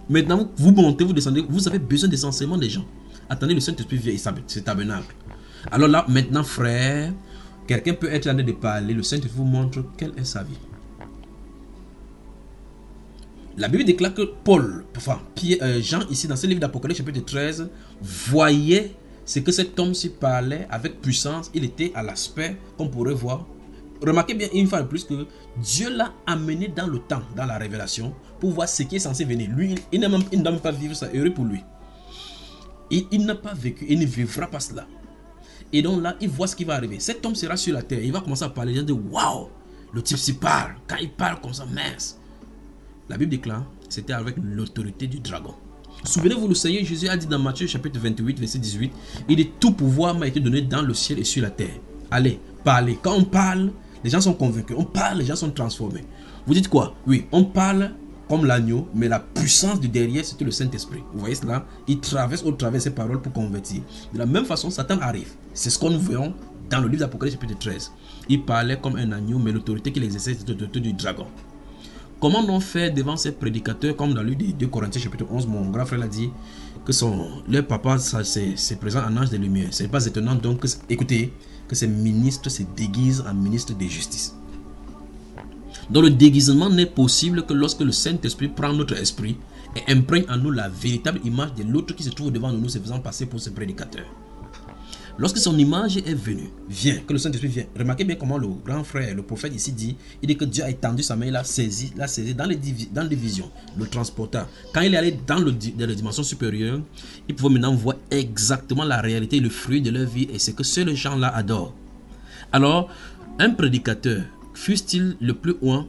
Maintenant, vous montez, vous descendez, vous avez besoin des enseignements des gens. Attendez, le Saint-Esprit vient, c'est tabernacle. Alors là, maintenant, frère, quelqu'un peut être en train de parler, le Saint-Esprit vous montre quelle est sa vie. La Bible déclare que Jean, ici, dans ce livre d'Apocalypse, chapitre 13, voyait ce que cet homme-ci parlait avec puissance. Il était à l'aspect qu'on pourrait voir. Remarquez bien une fois de plus que Dieu l'a amené dans le temps, dans la révélation, pour voir ce qui est censé venir. Lui, il ne doit même pas vivre ça, heureux pour lui. Et il n'a pas vécu, il ne vivra pas cela. Et donc là, il voit ce qui va arriver. Cet homme sera sur la terre, il va commencer à parler. Les gens disent, waouh, le type s'y parle. Quand il parle comme ça, mince. La Bible déclare, c'était avec l'autorité du dragon. Souvenez-vous, le Seigneur Jésus a dit dans Matthieu chapitre 28, verset 18, il dit, tout pouvoir m'a été donné dans le ciel et sur la terre. Allez, parlez. Quand on parle, les gens sont convaincus. On parle, les gens sont transformés. Vous dites quoi? Oui, on parle comme l'agneau, mais la puissance du derrière, c'était le Saint-Esprit. Vous voyez cela? Il traverse au travers ses paroles pour convertir. De la même façon, Satan arrive. C'est ce qu'on nous voyons dans le livre d'Apocalypse chapitre 13. Il parlait comme un agneau, mais l'autorité qu'il exerçait, c'était l'autorité du dragon. Comment on fait devant ces prédicateurs, comme dans le livre de 2 Corinthiens chapitre 11, mon grand frère l'a dit, que leur papa c'est présent en ange de lumière. Ce n'est pas étonnant donc, écoutez, que ces ministres se déguisent en ministres de justice. Donc le déguisement n'est possible que lorsque le Saint-Esprit prend notre esprit et imprègne en nous la véritable image de l'autre qui se trouve devant nous, se faisant passer pour ce prédicateur. Lorsque son image est venue, que le Saint-Esprit vient. Remarquez bien comment le grand frère, le prophète ici dit, il dit que Dieu a étendu sa main, il l'a saisi dans les visions, le transporta. Quand il est allé dans les dimensions supérieures, il pouvait maintenant voir exactement la réalité et le fruit de leur vie, et c'est que ces gens-là adorent. Alors, un prédicateur, fût-il le plus haut,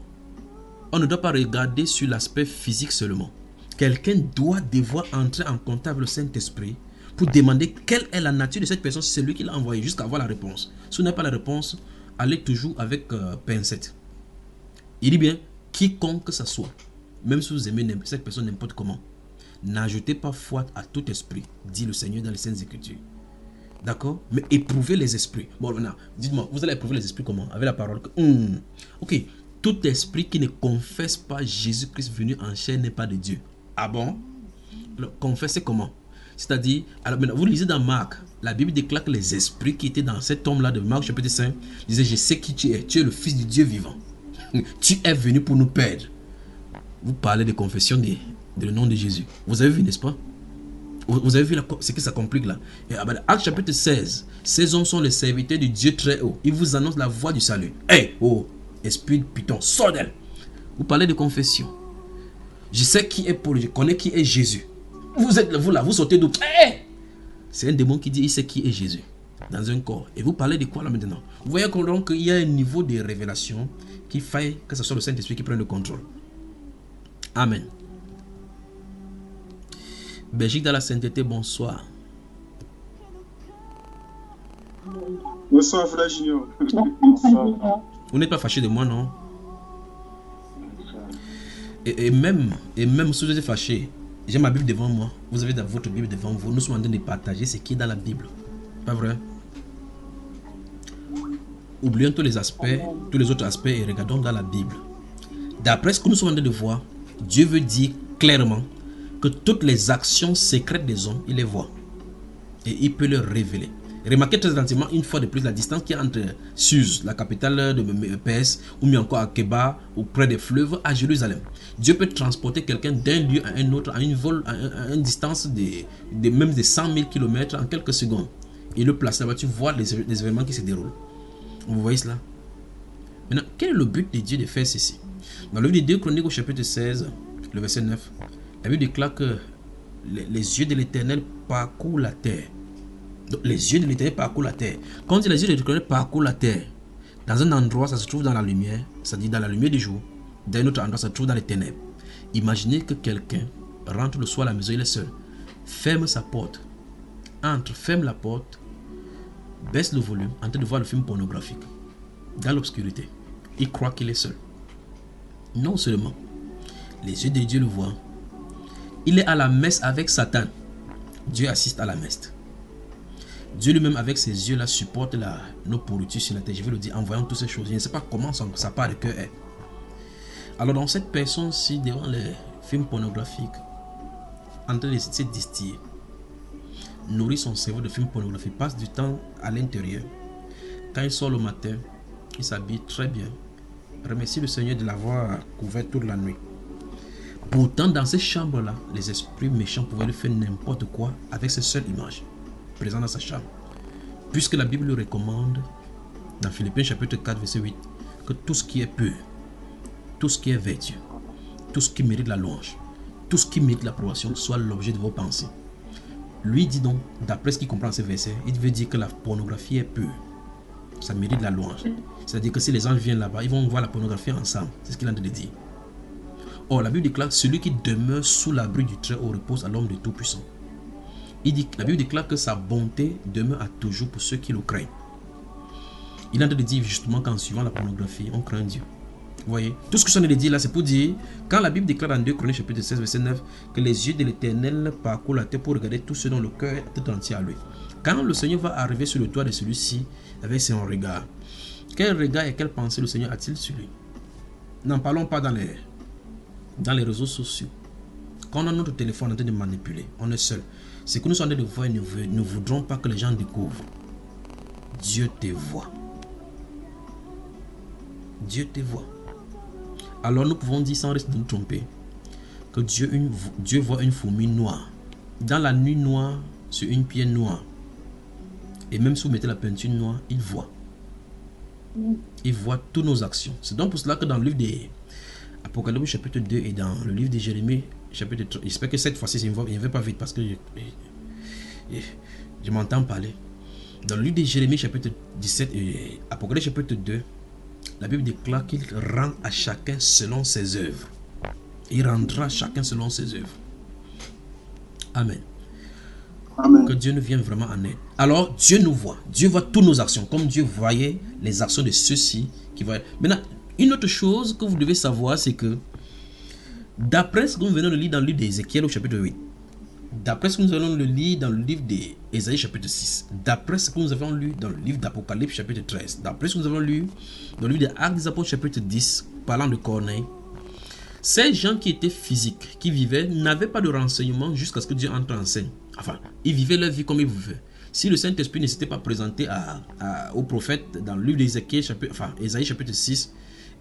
on ne doit pas regarder sur l'aspect physique seulement. Quelqu'un doit devoir entrer en contact avec le Saint-Esprit pour demander quelle est la nature de cette personne, c'est lui qui l'a envoyé, jusqu'à avoir la réponse. Si vous n'avez pas la réponse, allez toujours avec pincette. Il dit bien, quiconque que ce soit, même si vous aimez cette personne n'importe comment, n'ajoutez pas foi à tout esprit, dit le Seigneur dans les Saintes Écritures. D'accord? Mais éprouvez les esprits. Bon, maintenant, dites-moi, vous allez éprouver les esprits comment? Avec la parole. Ok. Tout esprit qui ne confesse pas Jésus-Christ venu en chair n'est pas de Dieu. Ah bon? Alors, confessez comment? C'est-à-dire, alors maintenant, vous lisez dans Marc, la Bible déclare que les esprits qui étaient dans cet homme-là de Marc chapitre 5 disaient, je sais qui tu es le fils du Dieu vivant. Tu es venu pour nous perdre. Vous parlez de confession de le nom de Jésus. Vous avez vu, n'est-ce pas? Vous avez vu ce que ça complique là. Et Acte chapitre 16, ces hommes sont les serviteurs du Dieu très haut. Ils vous annoncent la voie du salut. Hey, oh, esprit de Python, sors d'elle. Vous parlez de confession. Je sais qui est Paul, je connais qui est Jésus. Vous êtes vous là, vous sautez d'où? Hey! C'est un démon qui dit il sait qui est Jésus dans un corps. Et vous parlez de quoi là maintenant? Vous voyez qu'il y a un niveau de révélation qui fait que ce soit le Saint-Esprit qui prenne le contrôle. Amen. Belgique dans la sainteté, bonsoir. Bonsoir, frère Junior. Bonsoir. Vous n'êtes pas fâché de moi, non? Et même si vous êtes fâché, j'ai ma Bible devant moi. Vous avez votre Bible devant vous. Nous sommes en train de partager ce qui est dans la Bible. Pas vrai? Oublions tous les autres aspects et regardons dans la Bible. D'après ce que nous sommes en train de voir, Dieu veut dire clairement que toutes les actions secrètes des hommes, il les voit. Et il peut les révéler. Remarquez très attentivement une fois de plus la distance qu'il y a entre Suse, la capitale de PS, ou bien encore à Keba, ou près des fleuves, à Jérusalem. Dieu peut transporter quelqu'un d'un lieu à un autre à une distance de même de 100 000 km en quelques secondes. Il le place là-bas, tu vois les événements qui se déroulent. Vous voyez cela? Maintenant, quel est le but de Dieu de faire ceci? Dans le livre de 2 Chroniques au chapitre 16, le verset 9, la Bible déclare que les yeux de l'Éternel parcourent la terre. Donc, les yeux de l'Éternel parcourent la terre. Quand on dit les yeux de l'Éternel parcourent la terre, dans un endroit, ça se trouve dans la lumière, c'est-à-dire dans la lumière du jour. Dans un autre endroit, ça se trouve dans les ténèbres. Imaginez que quelqu'un rentre le soir à la maison, il est seul. Ferme sa porte. Entre, ferme la porte, baisse le volume, en train de voir le film pornographique. Dans l'obscurité. Il croit qu'il est seul. Non seulement, les yeux de Dieu le voient. Il est à la messe avec Satan. Dieu assiste à la messe. Dieu lui-même avec ses yeux-là supporte nos pourritures sur la terre. Je vais le dire en voyant toutes ces choses. Je ne sais pas comment ça part de cœur est. Alors dans cette personne-ci, devant les films pornographiques, en train de se distiller, nourrit son cerveau de films pornographiques, passe du temps à l'intérieur. Quand il sort le matin, il s'habille très bien. Remercie le Seigneur de l'avoir couvert toute la nuit. Pourtant, dans ces chambres-là, les esprits méchants pouvaient lui faire n'importe quoi avec ces seules images présentes dans sa chambre. Puisque la Bible le recommande, dans Philippiens chapitre 4, verset 8, que tout ce qui est pur, tout ce qui est vertueux, tout ce qui mérite la louange, tout ce qui mérite l'approbation soit l'objet de vos pensées. Lui dit donc, d'après ce qu'il comprend ces versets, il veut dire que la pornographie est pure. Ça mérite la louange. C'est-à-dire que si les anges viennent là-bas, ils vont voir la pornographie ensemble. C'est ce qu'il a de dire. Or, la Bible déclare, celui qui demeure sous l'abri du Très-Haut repose à l'homme de Tout-Puissant. La Bible déclare que sa bonté demeure à toujours pour ceux qui le craignent. Il a de dire justement qu'en suivant la pornographie, on craint Dieu. Vous voyez, tout ce que je viens de dire là, c'est pour dire, quand la Bible déclare dans 2 Chroniques chapitre 16, verset 9, que les yeux de l'Éternel parcourent la terre pour regarder tout ce dont le cœur est tout entier à lui. Quand le Seigneur va arriver sur le toit de celui-ci avec son regard, quel regard et quelle pensée le Seigneur a-t-il sur lui? N'en parlons pas dans les réseaux sociaux. Quand on a notre téléphone en train de manipuler, on est seul. Ce que nous sommes en train de voir, nous ne voudrons pas que les gens découvrent. Dieu te voit. Dieu te voit. Alors nous pouvons dire sans risque de nous tromper que Dieu voit une fourmi noire dans la nuit noire sur une pierre noire. Et même si vous mettez la peinture noire, il voit. Il voit toutes nos actions. C'est donc pour cela que dans le livre des Apocalypse chapitre 2 et dans le livre de Jérémie chapitre 3, j'espère que cette fois-ci, il ne va pas vite parce que je m'entends parler. Dans le livre de Jérémie chapitre 17 et Apocalypse chapitre 2, la Bible déclare qu'il rend à chacun selon ses œuvres. Il rendra chacun selon ses œuvres. Amen. Amen. Que Dieu nous vienne vraiment en aide. Alors, Dieu nous voit. Dieu voit toutes nos actions, comme Dieu voyait les actions de ceux-ci qui voyaient. Maintenant, une autre chose que vous devez savoir, c'est que d'après ce que nous venons de lire dans le livre d'Ézéchiel au chapitre 8, d'après ce que nous allons le lire dans le livre d'Ésaïe chapitre 6, d'après ce que nous avons lu dans le livre d'Apocalypse chapitre 13, d'après ce que nous avons lu dans le livre des Actes des Apôtres chapitre 10, parlant de Corneille, ces gens qui étaient physiques, qui vivaient, n'avaient pas de renseignements jusqu'à ce que Dieu entre en scène. Enfin, ils vivaient leur vie comme ils vivaient. Si le Saint-Esprit ne s'était pas présenté au prophète dans le livre d'Ézéchiel, Ésaïe chapitre 6,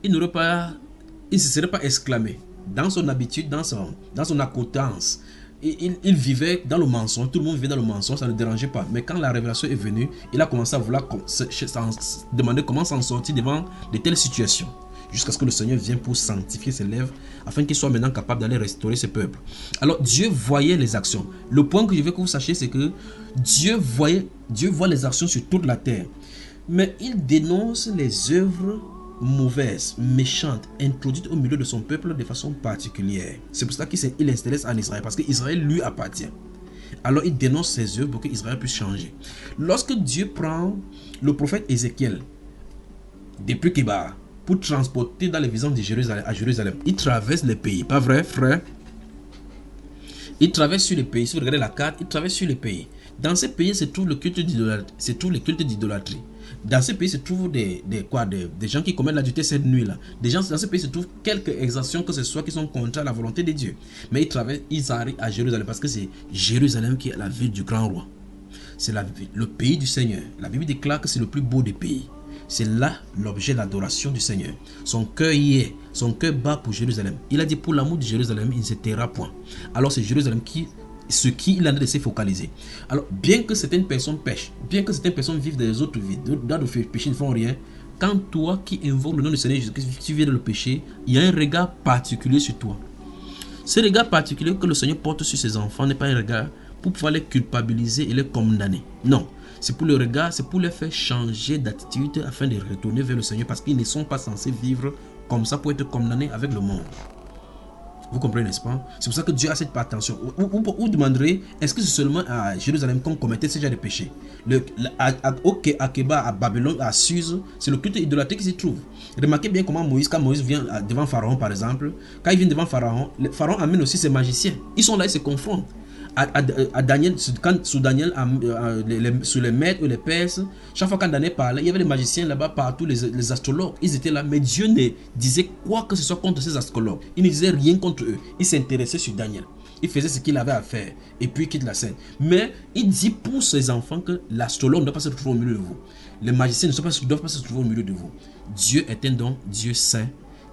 il ne se serait pas exclamé. Dans son habitude, dans son accoutance, il vivait dans le mensonge. Tout le monde vivait dans le mensonge, ça ne le dérangeait pas. Mais quand la révélation est venue, il a commencé à vouloir demander comment s'en sortir devant de telles situations. Jusqu'à ce que le Seigneur vienne pour sanctifier ses lèvres, afin qu'il soit maintenant capable d'aller restaurer ce peuple. Alors Dieu voyait les actions. Le point que je veux que vous sachiez, c'est que Dieu voit les actions sur toute la terre. Mais il dénonce les œuvres mauvaises, méchantes, introduites au milieu de son peuple de façon particulière. C'est pour cela qu'il s'intéresse en Israël, parce qu'Israël lui appartient. Alors il dénonce ses œuvres pour qu'Israël puisse changer. Lorsque Dieu prend le prophète Ézéchiel depuis Kébar pour transporter dans les visions de Jérusalem, à Jérusalem, il traverse les pays, pas vrai frère? Il traverse sur les pays. Si vous regardez la carte, il traverse sur les pays. Dans ces pays se trouve le culte d'idolâtrie. Dans ces pays se trouvent des gens qui commettent l'adultère cette nuit-là. Dans ces pays se trouvent quelques exactions que ce soit qui sont contraires à la volonté de Dieu. Mais ils arrivent à Jérusalem parce que c'est Jérusalem qui est la ville du grand roi. C'est le pays du Seigneur. La Bible déclare que c'est le plus beau des pays. C'est là l'objet d'adoration du Seigneur. Son cœur y est. Son cœur bat pour Jérusalem. Il a dit pour l'amour de Jérusalem, il ne se taira point. Alors c'est Jérusalem ce qui il en a laissé focaliser. Alors bien que certaines personnes pêchent, bien que certaines personnes vivent des autres vies, dans le péché, ils ne font rien. Quand toi qui invoques le nom du Seigneur Jésus-Christ, tu viens de le péché, il y a un regard particulier sur toi. Ce regard particulier que le Seigneur porte sur ses enfants n'est pas un regard pour pouvoir les culpabiliser et les condamner. Non. C'est pour le regard, c'est pour les faire changer d'attitude afin de retourner vers le Seigneur parce qu'ils ne sont pas censés vivre comme ça pour être condamnés avec le monde. Vous comprenez, n'est-ce pas? C'est pour ça que Dieu a cette attention. Vous demanderez, est-ce que c'est seulement à Jérusalem qu'on commettait ce genre de péché? À Kéba, à Babylone, à Suse, c'est le culte idolâtrique qui s'y trouve. Remarquez bien comment quand Moïse vient devant Pharaon, par exemple, quand il vient devant Pharaon, le Pharaon amène aussi ses magiciens. Ils sont là, ils se confrontent. À Daniel, sous Daniel, sous les maîtres ou les Perses, chaque fois quand Daniel parlait, il y avait les magiciens là-bas partout, les astrologues, ils étaient là, mais Dieu ne disait quoi que ce soit contre ces astrologues. Il ne disait rien contre eux. Il s'intéressait sur Daniel. Il faisait ce qu'il avait à faire et puis il quitte la scène. Mais il dit pour ses enfants que l'astrologue ne doit pas se trouver au milieu de vous. Les magiciens ne doivent pas se trouver au milieu de vous. Dieu est un don, Dieu saint,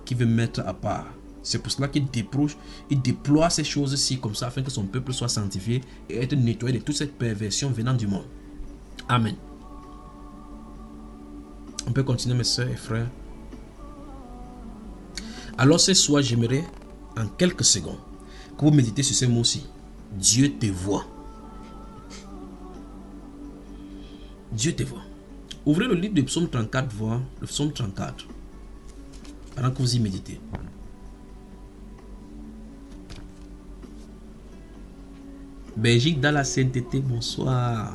qui veut mettre à part. C'est pour cela qu'il déploie ces choses-ci comme ça afin que son peuple soit sanctifié et être nettoyé de toute cette perversion venant du monde. Amen. On peut continuer, mes soeurs et frères. Alors ce soir, j'aimerais en quelques secondes que vous méditez sur ces mots-ci. Dieu te voit. Dieu te voit. Ouvrez le livre de Psaume 34, voir le Psaume 34. Pendant que vous y méditez. Belgique dans la sainteté, bonsoir.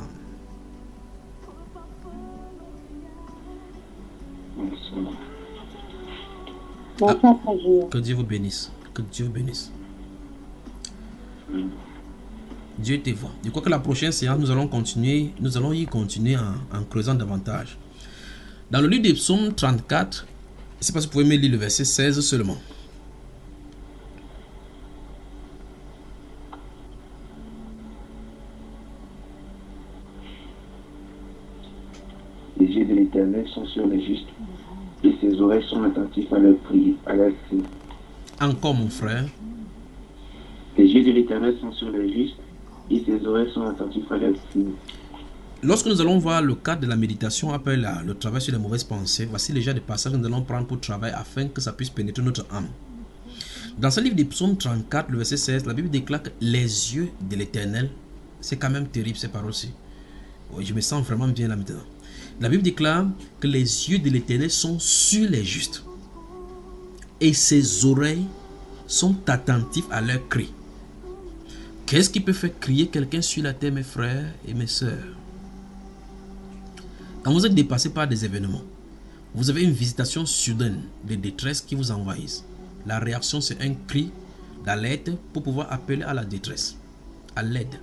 Bonsoir, frère Junior. Que Dieu vous bénisse. Que Dieu vous bénisse. Dieu te voit. Je crois que la prochaine séance, nous allons y continuer en creusant davantage. Dans le livre des Psaumes 34, je ne sais pas si vous pouvez me lire le verset 16 seulement. Les yeux de l'Éternel sont sur les justes, et ses oreilles sont attentives à leur prière, à leur cri. Encore, mon frère. Les yeux de l'Éternel sont sur les justes, et ses oreilles sont attentives à leur cri. Lorsque nous allons voir le cadre de la méditation après le travail sur les mauvaises pensées, voici déjà des passages que nous allons prendre pour travail afin que ça puisse pénétrer notre âme. Dans ce livre des psaumes 34, le verset 16, la Bible déclare que les yeux de l'Éternel, c'est quand même terrible ces paroles-ci. Oui, je me sens vraiment bien là maintenant. La Bible déclare que les yeux de l'Éternel sont sur les justes et ses oreilles sont attentives à leurs cris. Qu'est-ce qui peut faire crier quelqu'un sur la terre, mes frères et mes sœurs? Quand vous êtes dépassé par des événements, vous avez une visitation soudaine de détresse qui vous envahissent. La réaction, c'est un cri d'alerte pour pouvoir appeler à la détresse, à l'aide.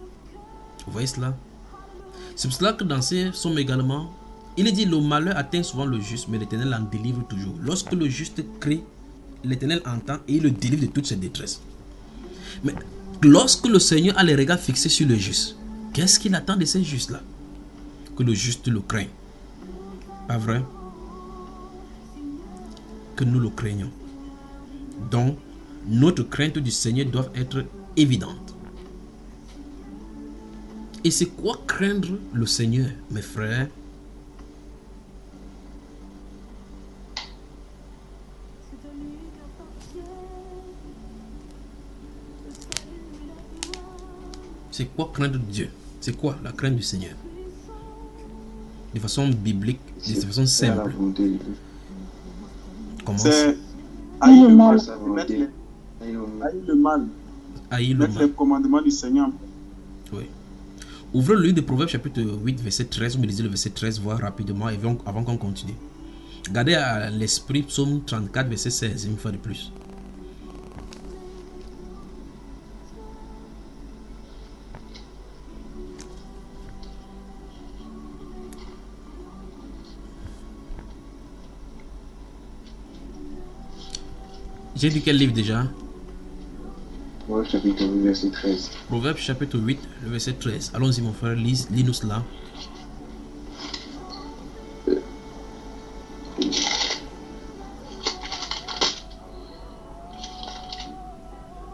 Vous voyez cela? C'est pour cela que dans ces psaumes également, il est dit: le malheur atteint souvent le juste, mais l'Éternel en délivre toujours. Lorsque le juste crie, l'Éternel entend et il le délivre de toutes ses détresses. Mais lorsque le Seigneur a les regards fixés sur le juste, qu'est-ce qu'il attend de ces justes-là? Que le juste le craigne. Pas vrai? Que nous le craignons. Donc, notre crainte du Seigneur doit être évidente. Et c'est quoi craindre le Seigneur, mes frères? C'est quoi craindre Dieu? C'est quoi la crainte du Seigneur? De façon biblique, de façon simple. Comment? C'est haïr le mal. Haïr le mal. Haïr le Mettre mal. les commandements du Seigneur. Oui. Ouvrez le livre de Proverbes chapitre 8 verset 13. Vous me lisez le verset 13, voir rapidement avant qu'on continue. Gardez à l'esprit psaume 34 verset 16 une fois de plus. J'ai dit quel livre déjà? Proverbe chapitre 8, verset 13. Proverbe chapitre 8, le verset 13. Allons-y mon frère, lis-nous cela.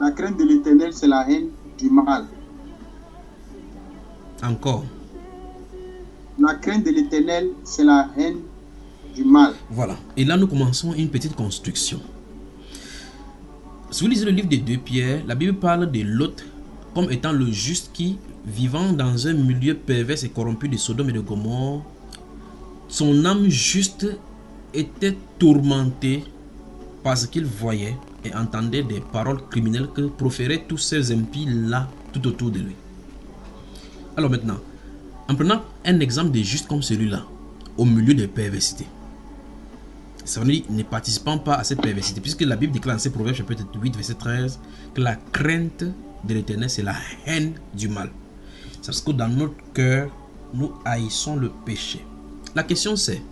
La crainte de l'Éternel, c'est la haine du mal. Encore. La crainte de l'Éternel, c'est la haine du mal. Voilà. Et là, nous commençons une petite construction. Si vous lisez le livre des 2 Pierre, la Bible parle de Lot comme étant le juste qui, vivant dans un milieu pervers et corrompu de Sodome et de Gomorrhe, son âme juste était tourmentée parce qu'il voyait et entendait des paroles criminelles que proféraient tous ces impies là tout autour de lui. Alors maintenant, en prenant un exemple de juste comme celui-là, au milieu des perversités, ça veut dire ne participant pas à cette perversité, puisque la Bible déclare dans ces Proverbes chapitre 8 verset 13 que la crainte de l'Éternel c'est la haine du mal. C'est parce que dans notre cœur nous haïssons le péché. La question c'est: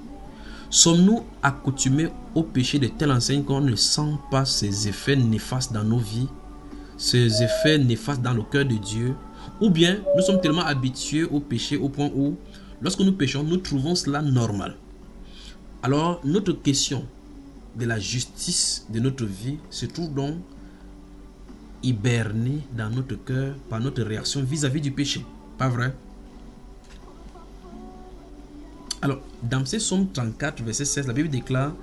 sommes-nous accoutumés au péché de telle enseigne qu'on ne sent pas ses effets néfastes dans nos vies, ses effets néfastes dans le cœur de Dieu, ou bien nous sommes tellement habitués au péché au point où lorsque nous péchons nous trouvons cela normal? Alors, notre question de la justice de notre vie se trouve donc hibernée dans notre cœur par notre réaction vis-à-vis du péché. Pas vrai? Alors, dans ces psaumes 34, verset 16, la Bible déclare: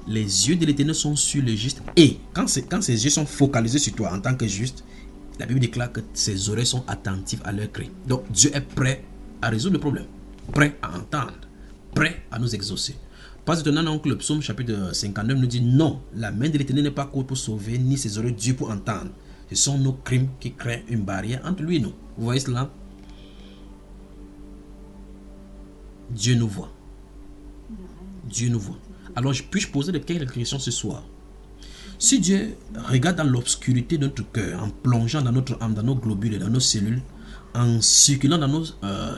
les yeux de l'Éternel sont sur le juste. Et quand ses yeux sont focalisés sur toi en tant que juste, la Bible déclare que ses oreilles sont attentives à leurs cris. Donc, Dieu est prêt à résoudre le problème, prêt à entendre, prêt à nous exaucer. Pas étonnant donc que le psaume chapitre 59 nous dit: non, la main de l'Éternel n'est pas courte pour sauver, ni ses oreilles dures pour entendre. Ce sont nos crimes qui créent une barrière entre lui et nous. Vous voyez cela? Dieu nous voit. Dieu nous voit. Alors, puis-je poser quelques questions ce soir? Si Dieu regarde dans l'obscurité de notre cœur, en plongeant dans notre âme, dans nos globules et dans nos cellules, en circulant dans nos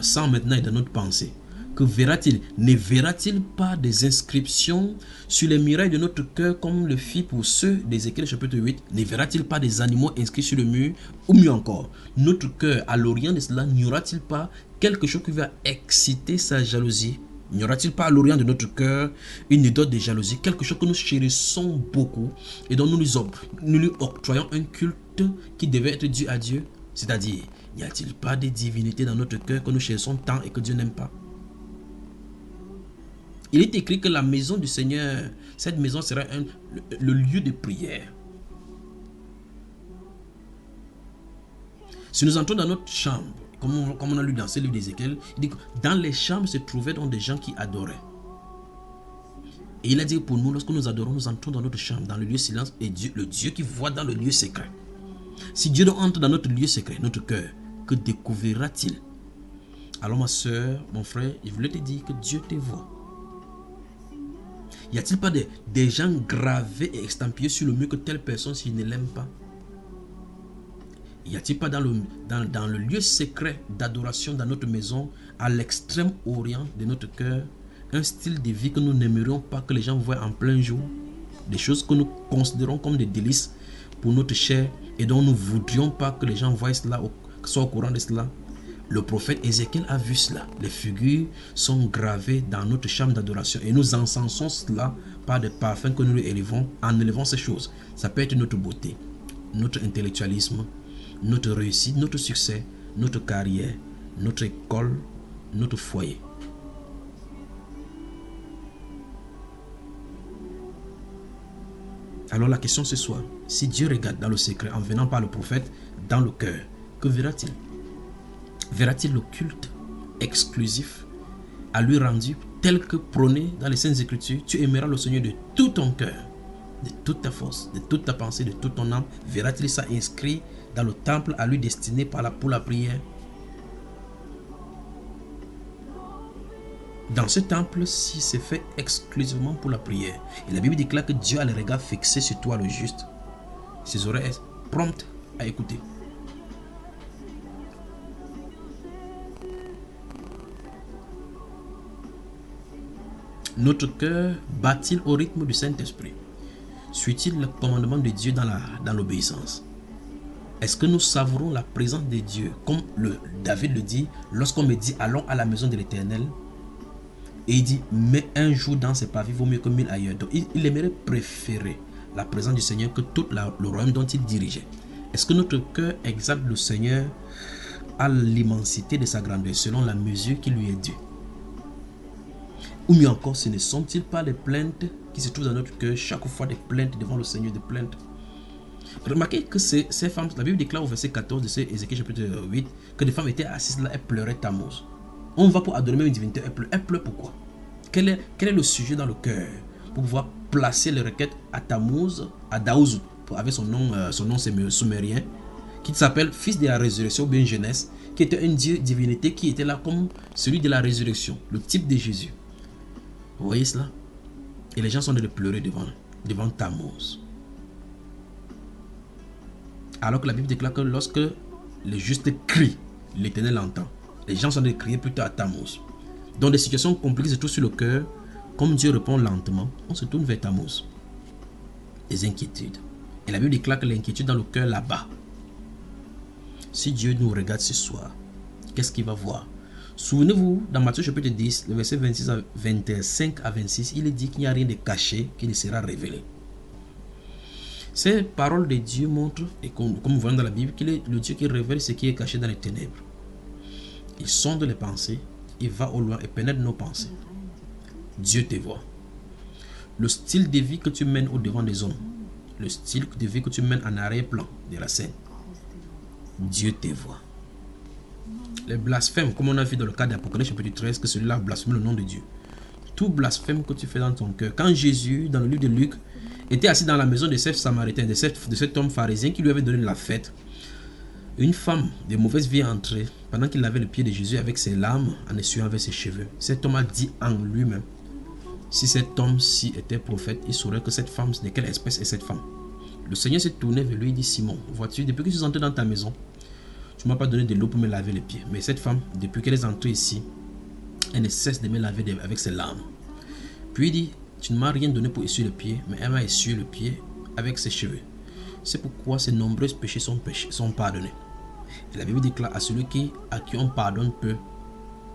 sangs maintenant et dans notre pensée, que verra-t-il? Ne verra-t-il pas des inscriptions sur les murailles de notre cœur comme le fit pour ceux d'Ézéchiel chapitre 8? Ne verra-t-il pas des animaux inscrits sur le mur? Ou mieux encore, notre cœur, à l'orient de cela, n'y aura-t-il pas quelque chose qui va exciter sa jalousie? N'y aura-t-il pas à l'orient de notre cœur une idole de jalousie, quelque chose que nous chérissons beaucoup et dont nous lui octroyons un culte qui devait être dû à Dieu? C'est-à-dire, n'y a-t-il pas des divinités dans notre cœur que nous cherchons tant et que Dieu n'aime pas? Il est écrit que la maison du Seigneur, cette maison sera le lieu de prière. Si nous entrons dans notre chambre, comme on a lu dans ce livre d'Ézéchiel, il dit que dans les chambres se trouvaient donc des gens qui adoraient. Et il a dit pour nous, lorsque nous adorons, nous entrons dans notre chambre, dans le lieu silence, et Dieu, le Dieu qui voit dans le lieu secret. Si Dieu entre dans notre lieu secret, notre cœur, que découvrira-t-il? Alors ma soeur, mon frère, je voulais te dire que Dieu te voit. Y a-t-il pas des gens gravés et estampillés sur le mur que telle personne, s'il ne l'aime pas? Y a-t-il pas dans le lieu secret d'adoration dans notre maison, à l'extrême orient de notre cœur, un style de vie que nous n'aimerions pas que les gens voient en plein jour? Des choses que nous considérons comme des délices pour notre chair et dont nous ne voudrions pas que les gens voient cela, soient au courant de cela. Le prophète Ézéchiel a vu cela. Les figures sont gravées dans notre chambre d'adoration et nous encensons cela par des parfums que nous élevons en élevant ces choses. Ça peut être notre beauté, notre intellectualisme, notre réussite, notre succès, notre carrière, notre école, notre foyer. Alors la question ce soir, si Dieu regarde dans le secret en venant par le prophète dans le cœur, que verra-t-il? Verra-t-il le culte exclusif à lui rendu tel que prôné dans les Saintes Écritures? Tu aimeras le Seigneur de tout ton cœur, de toute ta force, de toute ta pensée, de toute ton âme. Verra-t-il ça inscrit dans le temple à lui destiné pour la prière? Dans ce temple, si c'est fait exclusivement pour la prière, et la Bible déclare que Dieu a le regard fixé sur toi, le juste, ses oreilles promptes à écouter. Notre cœur bat-il au rythme du Saint-Esprit? Suit-il le commandement de Dieu dans l'obéissance? Est-ce que nous savourons la présence de Dieu? Comme David le dit, lorsqu'on me dit allons à la maison de l'Éternel, et il dit mais un jour dans ses pavés vaut mieux que 1000 ailleurs. Donc il aimerait préférer la présence du Seigneur que tout le royaume dont il dirigeait. Est-ce que notre cœur exalte le Seigneur à l'immensité de sa grandeur selon la mesure qui lui est due? Ou mieux encore, ce ne sont-ils pas les plaintes qui se trouvent dans notre cœur, chaque fois des plaintes devant le Seigneur, des plaintes? Remarquez que ces femmes, la Bible déclare au verset 14 de Ézéchiel chapitre 8, que des femmes étaient assises là, elles pleuraient Tammuz. On va pour adorer même une divinité, elles pleurent pourquoi? Quel est le sujet dans le cœur pour pouvoir placer les requêtes à Tammuz, à Daouz, avec son nom sumérien, qui s'appelle fils de la résurrection ou bien jeunesse, qui était une divinité qui était là comme celui de la résurrection, le type de Jésus. Vous voyez cela? Et les gens sont allés pleurer devant Tammuz. Alors que la Bible déclare que lorsque le juste crie, l'Éternel entend. Les gens sont allés crier plutôt à Tammuz. Dans des situations compliquées se trouvent sur le cœur, comme Dieu répond lentement, on se tourne vers Tammuz. Les inquiétudes. Et la Bible déclare que l'inquiétude dans le cœur là-bas. Si Dieu nous regarde ce soir, qu'est-ce qu'il va voir? Souvenez-vous, dans Matthieu chapitre 10, le verset 25 à 26, il est dit qu'il n'y a rien de caché qui ne sera révélé. Ces paroles de Dieu montrent, et comme nous voyons dans la Bible, qu'il est le Dieu qui révèle ce qui est caché dans les ténèbres. Il sonde les pensées, il va au loin et pénètre nos pensées. Dieu te voit. Le style de vie que tu mènes au devant des hommes, le style de vie que tu mènes en arrière-plan de la scène, Dieu te voit. Les blasphèmes, comme on a vu dans le cas d'Apocalypse chapitre 13, que celui-là blasphème le nom de Dieu. Tout blasphème que tu fais dans ton cœur. Quand Jésus, dans le livre de Luc, était assis dans la maison de cet samaritain, de cet homme pharisien qui lui avait donné la fête, une femme de mauvaise vie est entrée pendant qu'il lavait le pied de Jésus avec ses larmes en essuyant avec ses cheveux. Cet homme a dit en lui-même, si cet homme-ci était prophète, il saurait que cette femme, de quelle espèce est cette femme. Le Seigneur s'est tourné vers lui et dit, Simon, vois-tu, depuis que tu es entré dans ta maison, tu ne m'as pas donné de l'eau pour me laver les pieds. Mais cette femme, depuis qu'elle est entrée ici, elle ne cesse de me laver avec ses larmes. Puis il dit, tu ne m'as rien donné pour essuyer le pied, mais elle m'a essuyé le pied avec ses cheveux. C'est pourquoi ces nombreux péchés sont pardonnés. Et la Bible déclare à celui à qui on pardonne peu,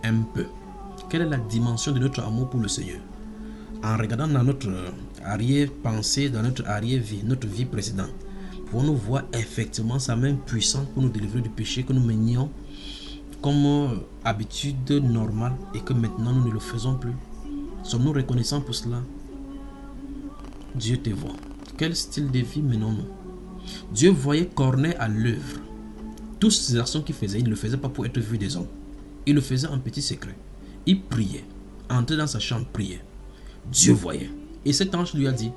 aime peu. Quelle est la dimension de notre amour pour le Seigneur? En regardant dans notre arrière-pensée, dans notre arrière-vie, notre vie précédente, pour nous voir effectivement sa main puissante pour nous délivrer du péché que nous menions comme habitude normale et que maintenant nous ne le faisons plus. Sommes-nous reconnaissants pour cela? Dieu te voit. Quel style de vie menons-nous? Dieu voyait Corneille à l'œuvre. Toutes ces actions qu'il faisait, il ne le faisait pas pour être vu des hommes. Il le faisait en petit secret. Il priait. Entrait dans sa chambre, priait. Dieu voyait. Et cet ange lui a dit,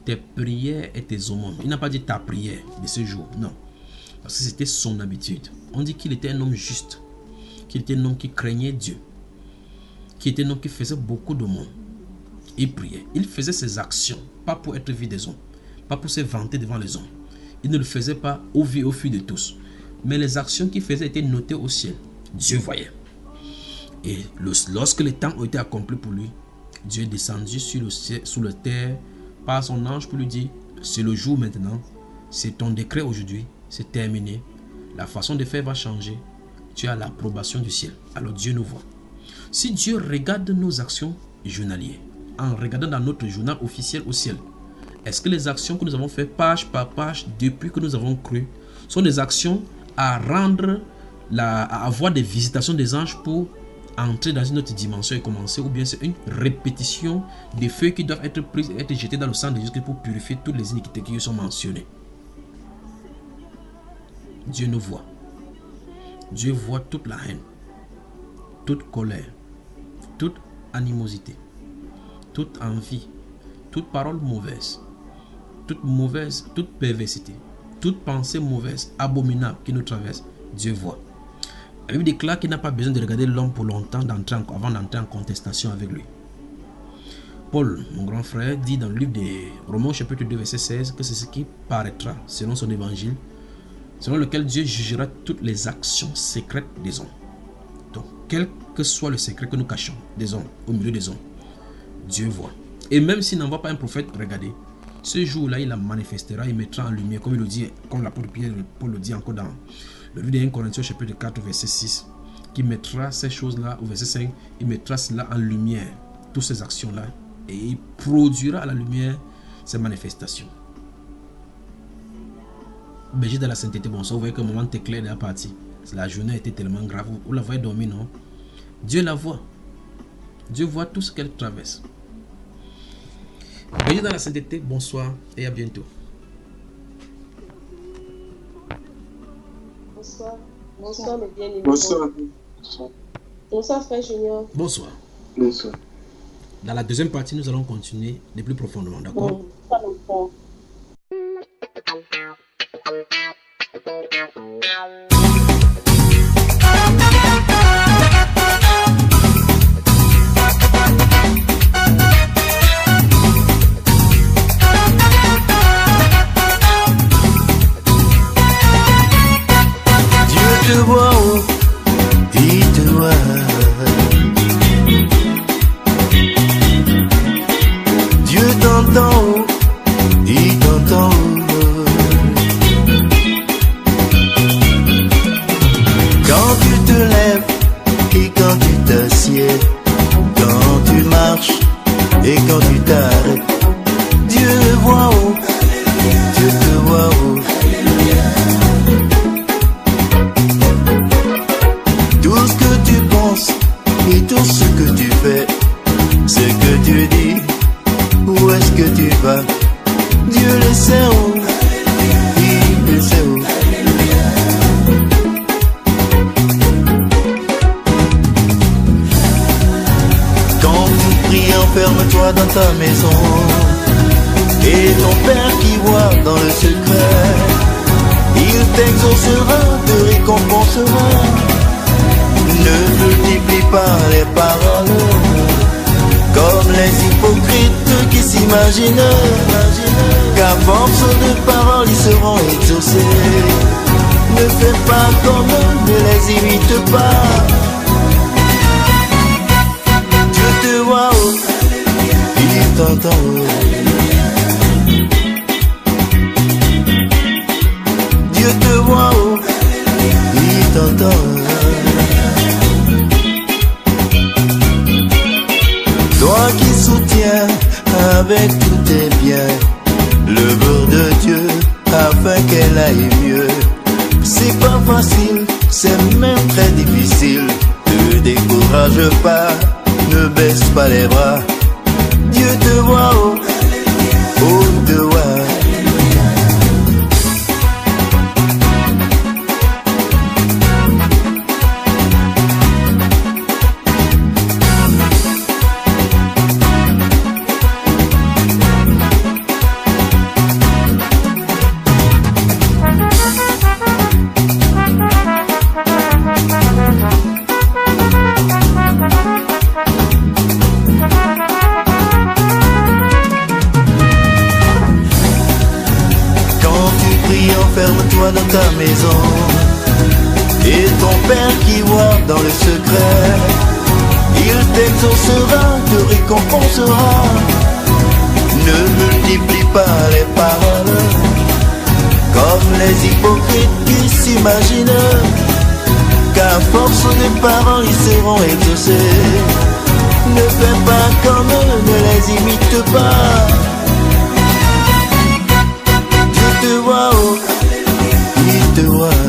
tes prières et tes aumônes. Il n'a pas dit ta prière de ce jour. Non. Parce que c'était son habitude. On dit qu'il était un homme juste. Qu'il était un homme qui craignait Dieu. Qu'il était un homme qui faisait beaucoup d'aumônes. Il priait. Il faisait ses actions. Pas pour être vu des hommes. Pas pour se vanter devant les hommes. Il ne le faisait pas au vu de tous. Mais les actions qu'il faisait étaient notées au ciel. Dieu voyait. Et lorsque les temps ont été accomplis pour lui, Dieu est descendu sur la terre par son ange pour lui dire, c'est le jour maintenant, c'est ton décret aujourd'hui, c'est terminé. La façon de faire va changer. Tu as l'approbation du ciel. Alors Dieu nous voit. Si Dieu regarde nos actions journalières, en regardant dans notre journal officiel au ciel, est-ce que les actions que nous avons faites page par page depuis que nous avons cru sont des actions à rendre, à avoir des visitations des anges pour entrer dans une autre dimension et commencer, ou bien c'est une répétition des feuilles qui doivent être prises et être jetées dans le sang de Jésus pour purifier toutes les iniquités qui sont mentionnées? Dieu nous voit. Dieu voit toute la haine, toute colère, toute animosité, toute envie, toute parole mauvaise, toute perversité, toute pensée mauvaise, abominable qui nous traverse. Dieu voit. La Bible déclare qu'il n'a pas besoin de regarder l'homme pour longtemps avant d'entrer en contestation avec lui. Paul, mon grand frère, dit dans le livre de Romains chapitre 2 verset 16 que c'est ce qui paraîtra selon son évangile, selon lequel Dieu jugera toutes les actions secrètes des hommes. Donc, quel que soit le secret que nous cachons des hommes, au milieu des hommes, Dieu voit. Et même s'il n'envoie pas un prophète, regardez, ce jour-là, il la manifestera, il mettra en lumière, comme il le dit, comme l'apôtre Pierre, Paul le dit encore dans le livre de 1 Corinthiens chapitre 4 verset 6, qui mettra ces choses-là, au verset 5, il mettra cela en lumière, toutes ces actions-là, et il produira à la lumière ces manifestations. Berger de la sainteté, bonsoir, vous voyez que le moment est clair de la partie. La journée était tellement grave, vous la voyez dormir, non? Dieu la voit. Dieu voit tout ce qu'elle traverse. Berger de la sainteté, bonsoir et à bientôt. Bonsoir. Bonsoir, mes bien-aimés. Bonsoir. Bonsoir, frère Junior. Bonsoir. Bonsoir. Dans la deuxième partie, nous allons continuer de plus profondément, d'accord? Bonsoir. Dieu te voit, oh, il te voit. Dieu t'entend, oh, il t'entend. Quand tu te lèves et quand tu t'assieds, quand tu marches et quand tu t'arrêtes, Dieu voit, oh, Dieu te voit, oh. Tout ce que tu penses et tout ce que tu fais, ce que tu dis, où est-ce que tu vas, Dieu le sait, oh, il le sait, oh. Quand tu pries, enferme-toi dans ta maison, et ton Père qui voit dans le secret, il t'exaucera, te récompensera. Ne multiplie pas les paroles comme les hypocrites qui s'imaginent qu'à force de paroles ils seront exaucés. Ne fais pas comme eux, ne les imite pas. Dieu te voit, oh, il t'entend, oh. Dieu te voit, oh, il t'entend. Toi qui soutiens avec tous tes biens l'œuvre de Dieu, afin qu'elle aille mieux. C'est pas facile, c'est même très difficile. Ne décourage pas, ne baisse pas les bras. Dieu te voit, oh, oh, te voit. Enferme-toi dans ta maison et ton Père qui voit dans le secret, il t'exaucera, te récompensera. Ne multiplie pas les paroles comme les hypocrites qui s'imaginent qu'à force des paroles ils seront exaucés. Ne fais pas comme eux, ne les imite pas. Dieu te voit, oh, il te voit.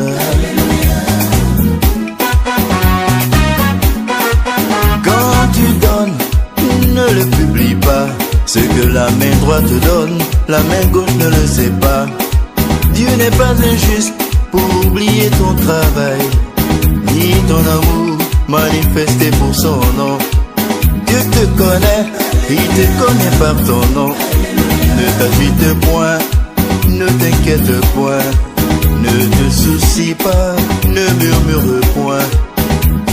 Quand tu donnes, ne le publie pas. Ce que la main droite te donne, la main gauche ne le sait pas. Dieu n'est pas injuste pour oublier ton travail, ni ton amour manifesté pour son nom. Dieu te connaît, il te connaît par ton nom. Ne t'agite point, ne t'inquiète point, ne te soucie pas, ne murmure point.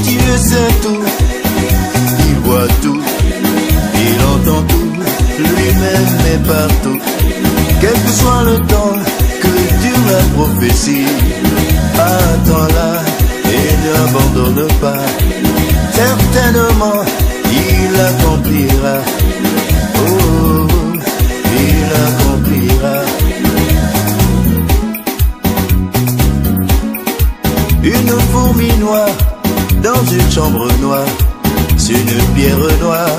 Dieu sait tout, il voit tout, il entend tout, lui-même est partout. Quel que soit le temps que Dieu la prophétie, attends-la et n'abandonne pas. Certainement, il accomplira. Oh, il accomplira. Une fourmi noire dans une chambre noire, sur une pierre noire,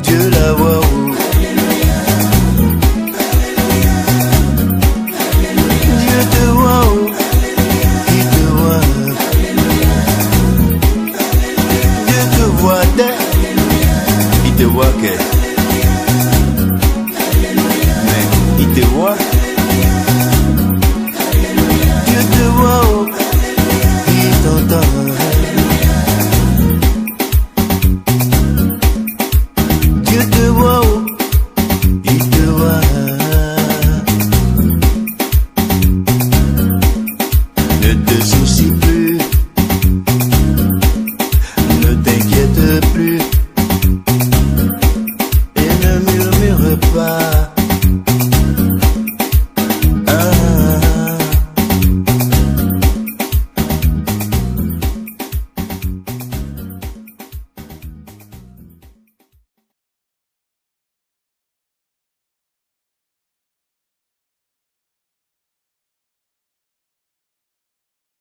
Dieu la voit où? Dieu te voit où? Il te voit. Dieu te voit dès, il te voit que